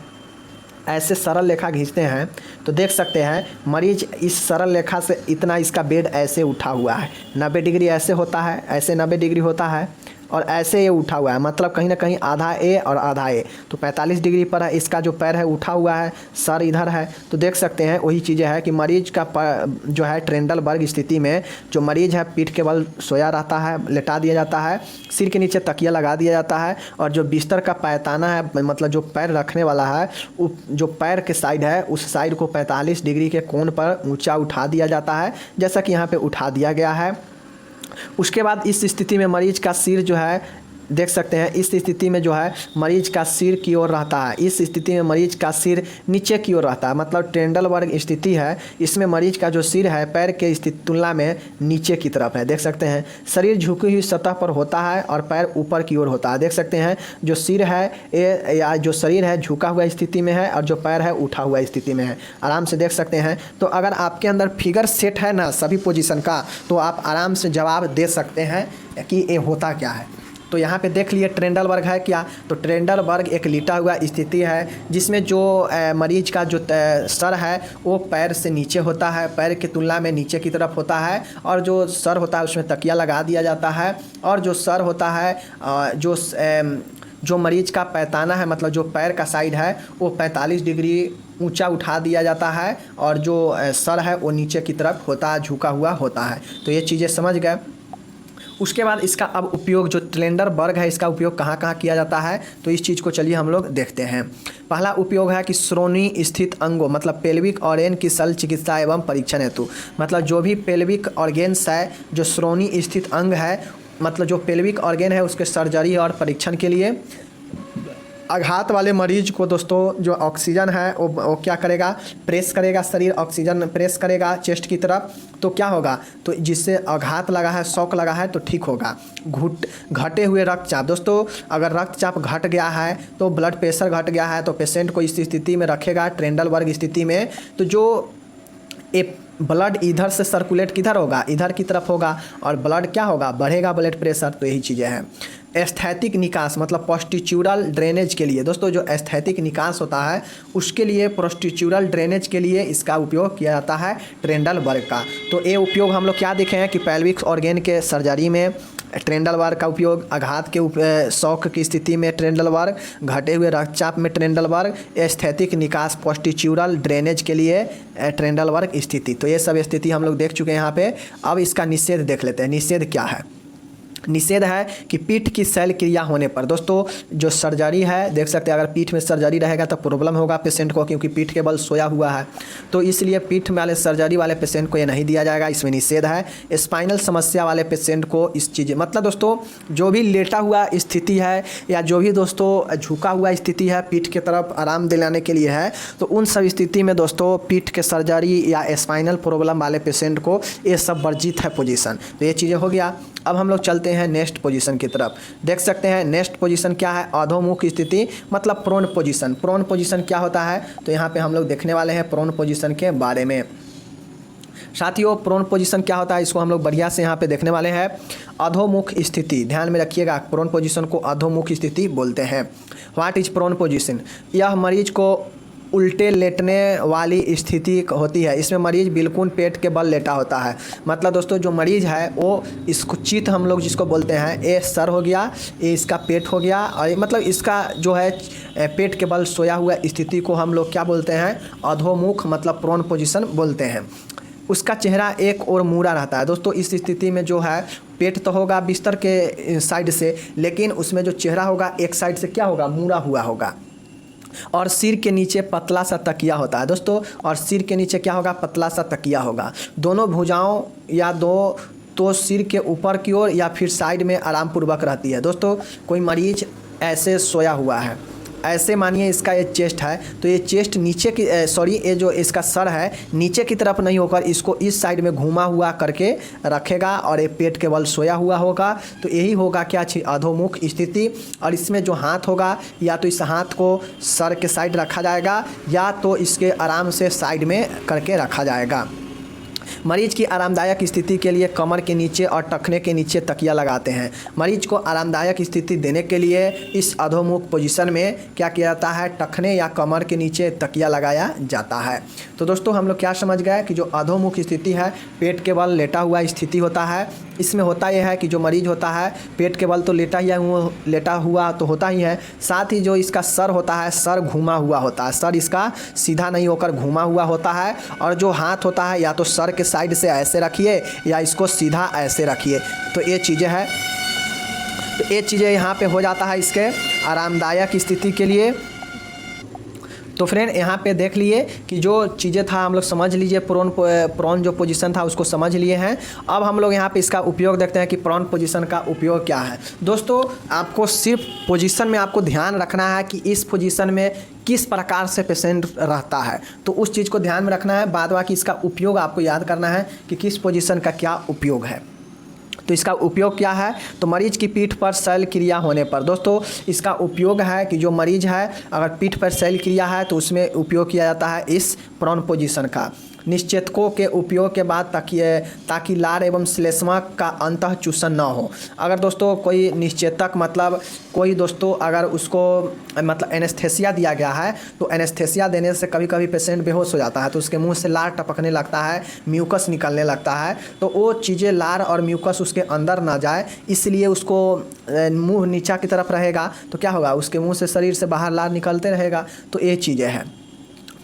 ऐसे सरल रेखा खींचते हैं तो देख सकते हैं मरीज इस सरल रेखा से इतना इसका बेड ऐसे उठा हुआ है, 90 डिग्री ऐसे होता है, ऐसे 90 डिग्री होता है और ऐसे ये उठा हुआ है, मतलब कहीं ना कहीं आधा ए और आधा ए, तो 45 डिग्री पर है। इसका जो पैर है उठा हुआ है, सर इधर है। तो देख सकते हैं वही चीज़ें है कि मरीज का जो है ट्रेंडेलबर्ग स्थिति में जो मरीज है पीठ के बल सोया रहता है, लेटा दिया जाता है, सिर के नीचे तकिया लगा दिया जाता है और जो बिस्तर का पैताना है, मतलब जो पैर रखने वाला है, जो पैर के साइड है उस साइड को 45 डिग्री के कोण पर ऊँचा उठा दिया जाता है, जैसा कि यहाँ पर उठा दिया गया है। उसके बाद इस स्थिति में मरीज का सिर जो है देख सकते हैं, इस स्थिति में जो है मरीज का सिर की ओर रहता है, इस स्थिति में मरीज का सिर नीचे की ओर रहता है, मतलब ट्रेंडेलबर्ग स्थिति है इसमें मरीज का जो सिर है पैर के स्थिति तुलना में नीचे की तरफ है, देख सकते हैं। शरीर झुकी हुई सतह पर होता है और पैर ऊपर की ओर होता है, देख सकते हैं। जो सिर है या जो शरीर है झुका हुआ स्थिति में है और जो पैर है उठा हुआ स्थिति में है, आराम से देख सकते हैं। तो अगर आपके अंदर फिगर सेट है ना सभी पोजीशन का, तो आप आराम से जवाब दे सकते हैं कि ये होता क्या है। तो यहाँ पे देख लिए ट्रेंडेलबर्ग है क्या, तो ट्रेंडेलबर्ग एक लिटा हुआ स्थिति है जिसमें जो मरीज का जो सर है वो पैर से नीचे होता है, पैर की तुलना में नीचे की तरफ होता है, और जो सर होता है उसमें तकिया लगा दिया जाता है, और जो सर होता है जो मरीज का पैताना है, मतलब जो पैर का साइड है वो 45 डिग्री ऊंचा उठा दिया जाता है, और जो सर है वो नीचे की तरफ होता है, झुका हुआ होता है। तो ये चीज़ें समझ गए। उसके बाद इसका अब उपयोग जो ट्रेंडलबर्ग है इसका उपयोग कहाँ कहाँ किया जाता है, तो इस चीज़ को चलिए हम लोग देखते हैं। पहला उपयोग है कि श्रोणि स्थित अंगों मतलब पेल्विक ऑर्गन की शल्य चिकित्सा एवं परीक्षण हेतु, मतलब जो भी पेल्विक ऑर्गेन्स है, जो श्रोणि स्थित अंग है, मतलब जो पेल्विक ऑर्गन है उसके सर्जरी और परीक्षण के लिए। आघात वाले मरीज को दोस्तों जो ऑक्सीजन है वो क्या करेगा, प्रेस करेगा, शरीर ऑक्सीजन प्रेस करेगा चेस्ट की तरफ, तो क्या होगा, तो जिससे आघात लगा है, शॉक लगा है तो ठीक होगा। घटे हुए रक्तचाप, दोस्तों अगर रक्तचाप घट गया है तो ब्लड प्रेशर घट गया है तो पेशेंट को इस स्थिति में रखेगा ट्रेंडलबर्ग स्थिति में, तो जो ब्लड इधर से सर्कुलेट किधर होगा, इधर की तरफ होगा, और ब्लड क्या होगा, बढ़ेगा ब्लड प्रेशर। तो यही चीज़ें हैं। एस्थेटिक निकास मतलब पोस्टीच्यूरल ड्रेनेज के लिए, दोस्तों जो एस्थेटिक निकास होता है उसके लिए, पोस्टीच्यूरल ड्रेनेज के लिए इसका उपयोग किया जाता है ट्रेंडलबर्ग का। तो ये उपयोग हम लोग क्या देखे हैं कि पेल्विक ऑर्गन के सर्जरी में ट्रेंडलबर्ग का उपयोग, आघात के शॉक की स्थिति में ट्रेंडलबर्ग, घटे हुए रक्तचाप में ट्रेंडलबर्ग, एस्थेटिक निकास पोस्टीच्यूरल ड्रेनेज के लिए ट्रेंडलबर्ग स्थिति। तो ये सब स्थिति हम लोग देख चुके हैं यहाँ पे। अब इसका निषेध देख लेते हैं। निषेध क्या है? निषेध है कि पीठ की शल्य क्रिया होने पर, दोस्तों जो सर्जरी है देख सकते हैं, अगर पीठ में सर्जरी रहेगा तो प्रॉब्लम होगा पेशेंट को, क्योंकि पीठ के बल सोया हुआ है, तो इसलिए पीठ वाले सर्जरी वाले पेशेंट को ये नहीं दिया जाएगा, इसमें निषेध है। स्पाइनल समस्या वाले पेशेंट को इस चीज़ मतलब दोस्तों जो भी लेटा हुआ स्थिति है या जो भी दोस्तों झुका हुआ स्थिति है पीठ की तरफ आराम दिलाने के लिए है, तो उन सब स्थिति में दोस्तों पीठ के सर्जरी या स्पाइनल प्रॉब्लम वाले पेशेंट को ये सब वर्जित है पोजीशन। तो ये चीज़ें हो गया। अब हम लोग चलते हैं नेक्स्ट पोजीशन की तरफ। देख सकते हैं नेक्स्ट पोजीशन क्या है, अधोमुख स्थिति मतलब प्रोन पोजीशन। प्रोन पोजीशन क्या होता है, तो यहाँ पे हम लोग देखने वाले हैं प्रोन पोजीशन के बारे में। साथियों प्रोन पोजीशन क्या होता है इसको हम लोग बढ़िया से यहाँ पे देखने वाले हैं। अधोमुख स्थिति, ध्यान में रखिएगा, प्रोन पोजीशन को अधोमुख स्थिति बोलते हैं। What is prone position? यह मरीज को उल्टे लेटने वाली स्थिति होती है। इसमें मरीज बिल्कुल पेट के बल लेटा होता है। मतलब दोस्तों जो मरीज है वो इसको चित हम लोग जिसको बोलते हैं, ये सर हो गया, ये इसका पेट हो गया, और मतलब इसका जो है पेट के बल सोया हुआ स्थिति को हम लोग क्या बोलते हैं, अधोमुख मतलब प्रोन पोजीशन बोलते हैं। उसका चेहरा एक और मुड़ा रहता है। दोस्तों इस स्थिति में जो है पेट तो होगा बिस्तर के साइड से, लेकिन उसमें जो चेहरा होगा एक साइड से क्या होगा, मुड़ा हुआ होगा, और सिर के नीचे पतला सा तकिया होता है दोस्तों, और सिर के नीचे क्या होगा, पतला सा तकिया होगा। दोनों भुजाओं या दो तो सिर के ऊपर की ओर या फिर साइड में आराम पूर्वक रहती है। दोस्तों कोई मरीज ऐसे सोया हुआ है, ऐसे मानिए इसका ये चेस्ट है, तो ये चेस्ट नीचे की ये जो इसका सर है नीचे की तरफ नहीं होकर इसको इस साइड में घुमा हुआ करके रखेगा, और ये पेट के बल सोया हुआ होगा। तो यही होगा क्या, अधोमुख स्थिति। और इसमें जो हाथ होगा या तो इस हाथ को सर के साइड रखा जाएगा या तो इसके आराम से साइड में करके रखा जाएगा। मरीज की आरामदायक स्थिति के लिए कमर के नीचे और टखने के नीचे तकिया लगाते हैं। मरीज को आरामदायक स्थिति देने के लिए इस अधोमुख पोजीशन में क्या किया जाता है, टखने या कमर के नीचे तकिया लगाया जाता है। तो दोस्तों हम लोग क्या समझ गए कि जो अधोमुख स्थिति है पेट के बल लेटा हुआ स्थिति होता है। इसमें होता यह है कि जो मरीज होता है पेट के बल तो लेटा हुआ तो होता ही है, साथ ही जो इसका सर होता है सर घुमा हुआ होता है, सर इसका सीधा नहीं होकर घुमा हुआ होता है। और जो हाथ होता है या तो सर के साइड से ऐसे रखिए या इसको सीधा ऐसे रखिए। तो ये चीज़ें हैं, तो ये चीज़ें यहाँ पे हो जाता है इसके आरामदायक स्थिति के लिए। तो फ्रेंड यहाँ पे देख लिए कि जो चीज़ें था हम लोग समझ लीजिए, प्रोन जो पोजीशन था उसको समझ लिए हैं। अब हम लोग यहाँ पे इसका उपयोग देखते हैं कि प्रोन पोजीशन का उपयोग क्या है। दोस्तों आपको सिर्फ पोजीशन में आपको ध्यान रखना है कि इस पोजीशन में किस प्रकार से पेशेंट रहता है, तो उस चीज़ को ध्यान में रखना है। बाद बाकी इसका उपयोग आपको याद करना है कि किस पोजीशन का क्या उपयोग है। तो इसका उपयोग क्या है, तो मरीज की पीठ पर शल्य क्रिया होने पर, दोस्तों इसका उपयोग है कि जो मरीज है अगर पीठ पर शल्य क्रिया है तो उसमें उपयोग किया जाता है इस प्रोन पोजीशन का। निश्चेतकों के उपयोग के बाद ताकि लार एवं श्लेष्मा का अंतः चूषण न हो। अगर दोस्तों कोई निश्चेतक मतलब कोई दोस्तों अगर उसको मतलब एनेस्थेसिया दिया गया है, तो एनेस्थेसिया देने से कभी कभी पेशेंट बेहोश हो जाता है, तो उसके मुंह से लार टपकने लगता है, म्यूकस निकलने लगता है। तो वो चीज़ें लार और म्यूकस उसके अंदर ना जाए, इसलिए उसको मुँह नीचा की तरफ रहेगा तो क्या होगा, उसके मुँह से शरीर से बाहर लार निकलते रहेगा। तो ये चीज़ें हैं।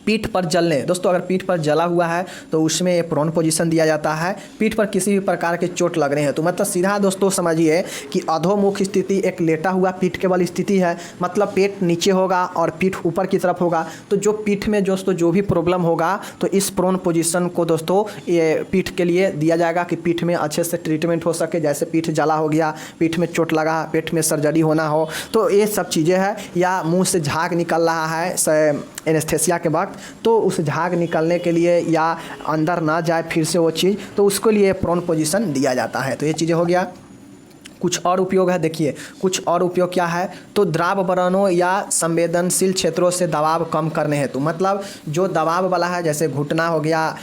पीठ पर जलने, दोस्तों अगर पीठ पर जला हुआ है तो उसमें ये प्रोन पोजीशन दिया जाता है। पीठ पर किसी भी प्रकार के चोट लग रहे हैं तो मतलब सीधा दोस्तों समझिए कि अधोमुख स्थिति एक लेटा हुआ पीठ के बल स्थिति है, मतलब पेट नीचे होगा और पीठ ऊपर की तरफ होगा। तो जो पीठ में दोस्तों जो भी प्रॉब्लम होगा तो इस प्रोन पोजीशन को दोस्तों ये पीठ के लिए दिया जाएगा कि पीठ में अच्छे से ट्रीटमेंट हो सके। जैसे पीठ जला हो गया, पीठ में चोट लगा, पेट में सर्जरी होना हो, तो ये सब चीज़ें हैं। या मुँह से झाग निकल रहा है एनेस्थेसिया के वक्त, तो उस झाग निकलने के लिए या अंदर ना जाए फिर से वो चीज़, तो उसके लिए प्रोन पोजीशन दिया जाता है। तो ये चीज़ें हो गया। कुछ और उपयोग है, देखिए कुछ और उपयोग क्या है, तो द्राव बरनों या संवेदनशील क्षेत्रों से दबाव कम करने हेतु, मतलब जो दबाव वाला है जैसे घुटना हो गया,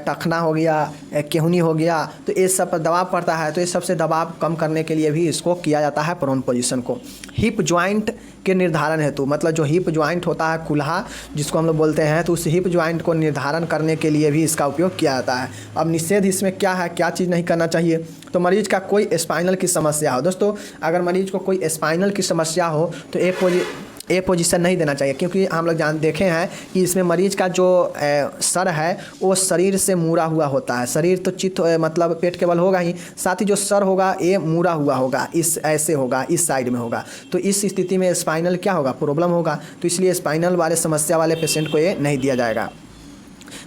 टखना हो गया, केहूनी हो गया, तो ये सब पर दबाव पड़ता है, तो ये सबसे दबाव कम करने के लिए भी इसको किया जाता है प्रोन पोजीशन को। हिप ज्वाइंट के निर्धारण हेतु, मतलब जो हिप ज्वाइंट होता है कुल्हा जिसको हम लोग बोलते हैं, तो उस हिप ज्वाइंट को निर्धारण करने के लिए भी इसका उपयोग किया जाता है। अब निषेध इसमें क्या है, क्या चीज़ नहीं करना चाहिए, तो मरीज का कोई स्पाइनल की समस्या हो, दोस्तों अगर मरीज को कोई स्पाइनल की समस्या हो तो ए पोजीशन नहीं देना चाहिए, क्योंकि हम लोग देखे हैं कि इसमें मरीज का जो सर है वो शरीर से मुड़ा हुआ होता है। शरीर तो चित्त मतलब पेट के बल होगा ही, साथ ही जो सर होगा ये मुड़ा हुआ होगा, इस ऐसे होगा, इस साइड में होगा। तो इस स्थिति में स्पाइनल क्या होगा, प्रॉब्लम होगा। तो इसलिए स्पाइनल वाले समस्या वाले पेशेंट को ये नहीं दिया जाएगा।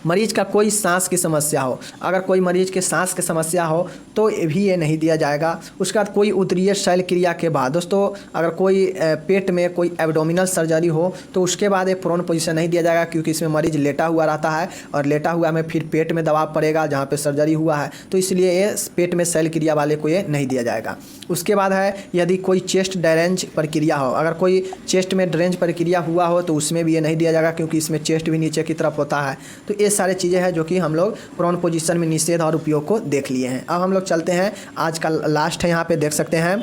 मरीज का कोई सांस की समस्या हो, अगर कोई मरीज के सांस की समस्या हो तो भी ये नहीं दिया जाएगा। उसके बाद कोई उदरीय शैल क्रिया के बाद, दोस्तों अगर कोई पेट में कोई एब्डोमिनल सर्जरी हो तो उसके बाद ये प्रोन पोजीशन नहीं दिया जाएगा, क्योंकि इसमें मरीज लेटा हुआ रहता है और लेटा हुआ में फिर पेट में दबाव पड़ेगा जहाँ पे सर्जरी हुआ है, तो इसलिए ये पेट में शैल क्रिया वाले को ये नहीं दिया जाएगा। उसके बाद है यदि कोई चेस्ट ड्रेंज प्रक्रिया हो, अगर कोई चेस्ट में ड्रेंज प्रक्रिया हुआ हो तो उसमें भी ये नहीं दिया जाएगा, क्योंकि इसमें चेस्ट भी नीचे की तरफ होता है। तो ये सारे चीज़ें हैं जो कि हम लोग प्रोन पोजीशन में निषेध और उपयोग को देख लिए हैं। अब हम लोग चलते हैं, आज का लास्ट है, यहाँ पे देख सकते हैं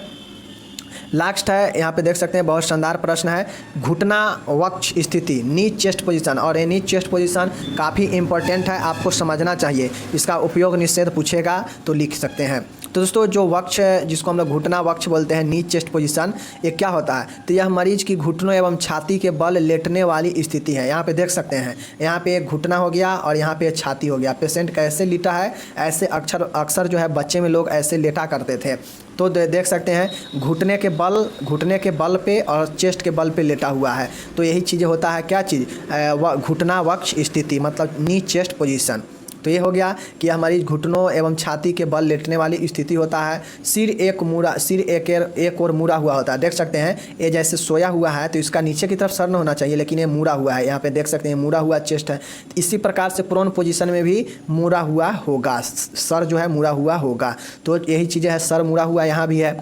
लास्ट है, यहाँ पे देख सकते हैं बहुत शानदार प्रश्न है। घुटना वक्ष स्थिति, नी चेस्ट पोजीशन, और ये नी चेस्ट पोजीशन काफ़ी इंपॉर्टेंट है, आपको समझना चाहिए। इसका उपयोग निषेध पूछेगा तो लिख सकते हैं। तो दोस्तों जो वक्ष है जिसको हम लोग घुटना वक्ष बोलते हैं, नी चेस्ट पोजीशन, ये क्या होता है, तो यह मरीज की घुटनों एवं छाती के बल लेटने वाली स्थिति है। यहाँ पे देख सकते हैं, यहाँ पे एक घुटना हो गया और यहाँ पे छाती हो गया। पेशेंट कैसे लेटा है, ऐसे अक्सर जो है बच्चे में लोग ऐसे लेटा करते थे। तो देख सकते हैं घुटने के बल पे और चेस्ट के बल पे लेटा हुआ है। तो यही चीज़ें होता है, क्या चीज़, घुटना वक्ष स्थिति, मतलब नी चेस्ट पोजीशन। तो ये हो गया कि हमारी घुटनों एवं छाती के बल लेटने वाली स्थिति होता है। सिर एक और मुड़ा हुआ होता है। देख सकते हैं ये जैसे सोया हुआ है तो इसका नीचे की तरफ सर न होना चाहिए, लेकिन ये मुड़ा हुआ है। यहाँ पे देख सकते हैं मुड़ा हुआ चेस्ट है। इसी प्रकार से प्रोन पोजीशन में भी मुड़ा हुआ होगा, सर जो है मुड़ा हुआ होगा। तो यही चीज़ें है, सर मुड़ा हुआ यहाँ भी है।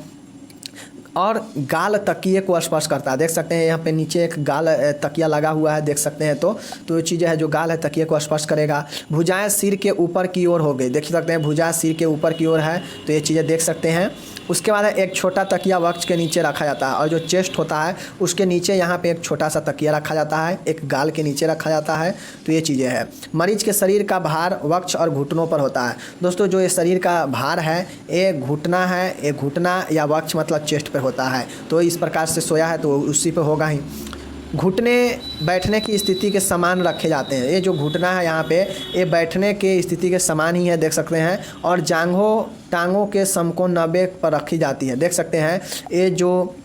और गाल तकिए को स्पर्श करता है। देख सकते हैं यहाँ पे नीचे एक गाल तकिया लगा हुआ है, देख सकते हैं। तो ये चीज़ें है जो गाल है तकिए को स्पर्श करेगा। भुजाएं सिर के ऊपर की ओर हो गई, देख सकते हैं भुजाएं सिर के ऊपर की ओर है, तो ये चीज़ें देख सकते हैं। उसके बाद एक छोटा तकिया वक्ष के नीचे रखा जाता है, और जो चेस्ट होता है उसके नीचे यहाँ पे एक छोटा सा तकिया रखा जाता है, एक गाल के नीचे रखा जाता है। तो ये चीज़ें हैं। मरीज के शरीर का भार वक्ष और घुटनों पर होता है। दोस्तों जो ये शरीर का भार है ये घुटना है, ये घुटना या वक्ष मतलब चेस्ट पर होता है। तो इस प्रकार से सोया है तो उसी पे होगा ही। घुटने बैठने की स्थिति के समान रखे जाते हैं। ये जो घुटना है यहाँ पे ये बैठने के स्थिति के समान ही है, देख सकते हैं। और टांगों के समकोण 90 पर रखी जाती है। देख सकते हैं ये जो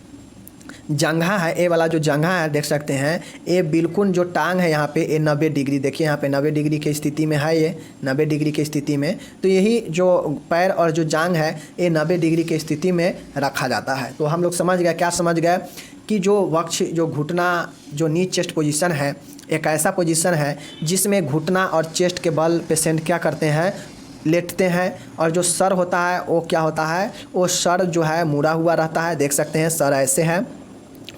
जंघा है, ये वाला जो जंघा है देख सकते हैं, ये बिल्कुल जो टांग है यहाँ पे ये 90 डिग्री, देखिए यहाँ पे 90 डिग्री की स्थिति में है, ये 90 डिग्री की स्थिति में। तो यही जो पैर और जो जांघ है ये 90 डिग्री की स्थिति में रखा जाता है। तो हम लोग समझ गए, क्या समझ गए कि जो वक्ष जो घुटना जो नी चेस्ट पोजीशन है एक ऐसा पोजीशन है जिसमें घुटना और चेस्ट के बल पेशेंट क्या करते हैं, लेटते हैं। और जो सर होता है वो क्या होता है, वो सर जो है मुड़ा हुआ रहता है। देख सकते हैं सर ऐसे है,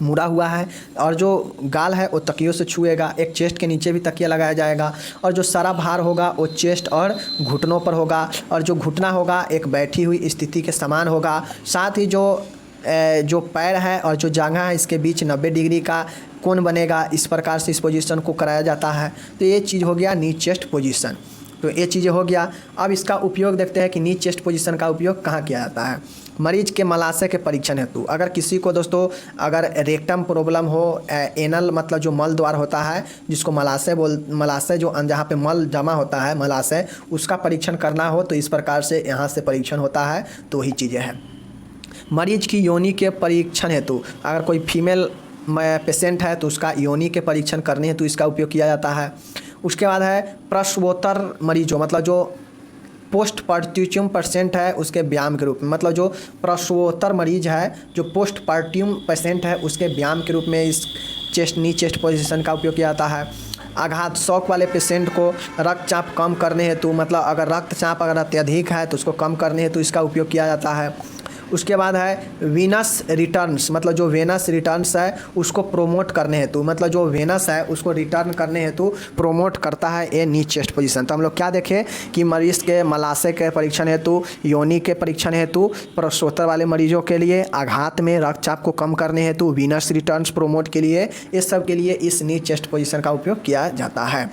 मुड़ा हुआ है। और जो गाल है वो तकियों से छुएगा। एक चेस्ट के नीचे भी तकिया लगाया जाएगा। और जो सारा भार होगा वो चेस्ट और घुटनों पर होगा। और जो घुटना होगा एक बैठी हुई स्थिति के समान होगा। साथ ही जो पैर है और जो जांघा है इसके बीच 90 डिग्री का कोण बनेगा। इस प्रकार से इस पोजीशन को कराया जाता है। तो ये चीज़ हो गया नी चेस्ट पोजीशन। तो ये चीज़ें हो गया। अब इसका उपयोग देखते हैं कि नी चेस्ट पोजीशन का उपयोग कहाँ किया जाता है। मरीज के मलाशय के परीक्षण हेतु, अगर किसी को दोस्तों अगर रेक्टम प्रॉब्लम हो, एनल मतलब जो मल द्वार होता है जिसको मलाशय जो जहाँ पे मल जमा होता है मलाशय, उसका परीक्षण करना हो तो इस प्रकार से यहाँ से परीक्षण होता है। तो वही चीज़ें हैं। मरीज की योनि के परीक्षण हेतु, अगर कोई फीमेल पेशेंट है तो उसका योनि के परीक्षण करने हेतु इसका उपयोग किया जाता है। उसके बाद है प्रसवोत्तर मरीजों, मतलब जो पोस्ट पार्ट्यूम पेशेंट है उसके व्यायाम के रूप में, मतलब जो प्रसवोत्तर मरीज है जो पोस्ट पार्ट्यूम पेशेंट है उसके व्यायाम के रूप में इस नी चेस्ट पोजीशन का उपयोग किया जाता है। आघात शौक वाले पेशेंट को रक्तचाप कम करने हेतु, मतलब अगर रक्तचाप अगर अत्यधिक है तो उसको कम करने हेतु इसका उपयोग किया जाता है। उसके बाद है वीनस रिटर्न्स, मतलब जो वेनस रिटर्न्स है उसको प्रोमोट करने हेतु, मतलब जो वेनस है उसको रिटर्न करने हेतु प्रोमोट करता है ये नी चेस्ट पोजीशन। तो हम लोग क्या देखें कि मरीज के मलाशय के परीक्षण हेतु, योनि के परीक्षण हेतु, प्रसवोत्तर वाले मरीजों के लिए, आघात में रक्तचाप को कम करने हेतु, वीनस रिटर्न्स प्रोमोट के लिए, इस सब के लिए इस नी चेस्ट पोजीशन का उपयोग किया जाता है।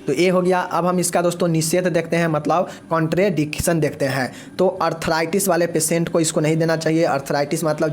तो ये हो गया। अब हम इसका दोस्तों निषेध देखते हैं, मतलब कॉन्ट्रेडिक्शन देखते हैं। तो अर्थराइटिस वाले पेशेंट को इसको नहीं देना चाहिए। अर्थराइटिस मतलब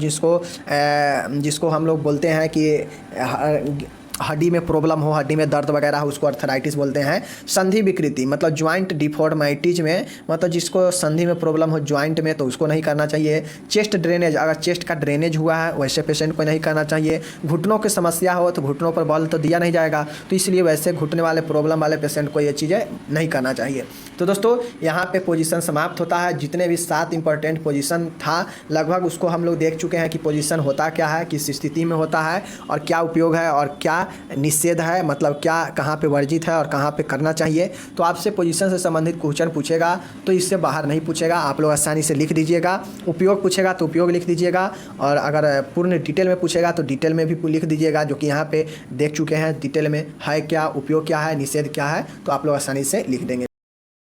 जिसको हम लोग बोलते हैं कि हड्डी में प्रॉब्लम हो, हड्डी में दर्द वगैरह हो, उसको अर्थराइटिस बोलते हैं। संधि विकृति मतलब ज्वाइंट डिफॉर्मिटीज में, मतलब जिसको संधि में प्रॉब्लम हो ज्वाइंट में, तो उसको नहीं करना चाहिए। चेस्ट ड्रेनेज, अगर चेस्ट का ड्रेनेज हुआ है वैसे पेशेंट को नहीं करना चाहिए। घुटनों की समस्या हो तो घुटनों पर बल तो दिया नहीं जाएगा, तो इसलिए वैसे घुटने वाले प्रॉब्लम वाले पेशेंट को ये चीज़ें नहीं करना चाहिए। तो दोस्तों यहाँ पे पोजीशन समाप्त होता है। जितने भी 7 इंपॉर्टेंट पोजीशन था लगभग उसको हम लोग देख चुके हैं कि पोजीशन होता क्या है, किस स्थिति में होता है और क्या उपयोग है और क्या निषेध है, मतलब क्या कहाँ पे वर्जित है और कहाँ पे करना चाहिए। तो आपसे पोजीशन से संबंधित क्वेश्चन पूछेगा तो इससे बाहर नहीं पूछेगा, आप लोग आसानी से लिख दीजिएगा। उपयोग पूछेगा तो उपयोग लिख दीजिएगा, और अगर पूर्ण डिटेल में पूछेगा तो डिटेल में भी लिख दीजिएगा, जो कि यहाँ पे देख चुके हैं डिटेल में है क्या, उपयोग क्या है, निषेध क्या है, तो आप लोग आसानी से लिख देंगे।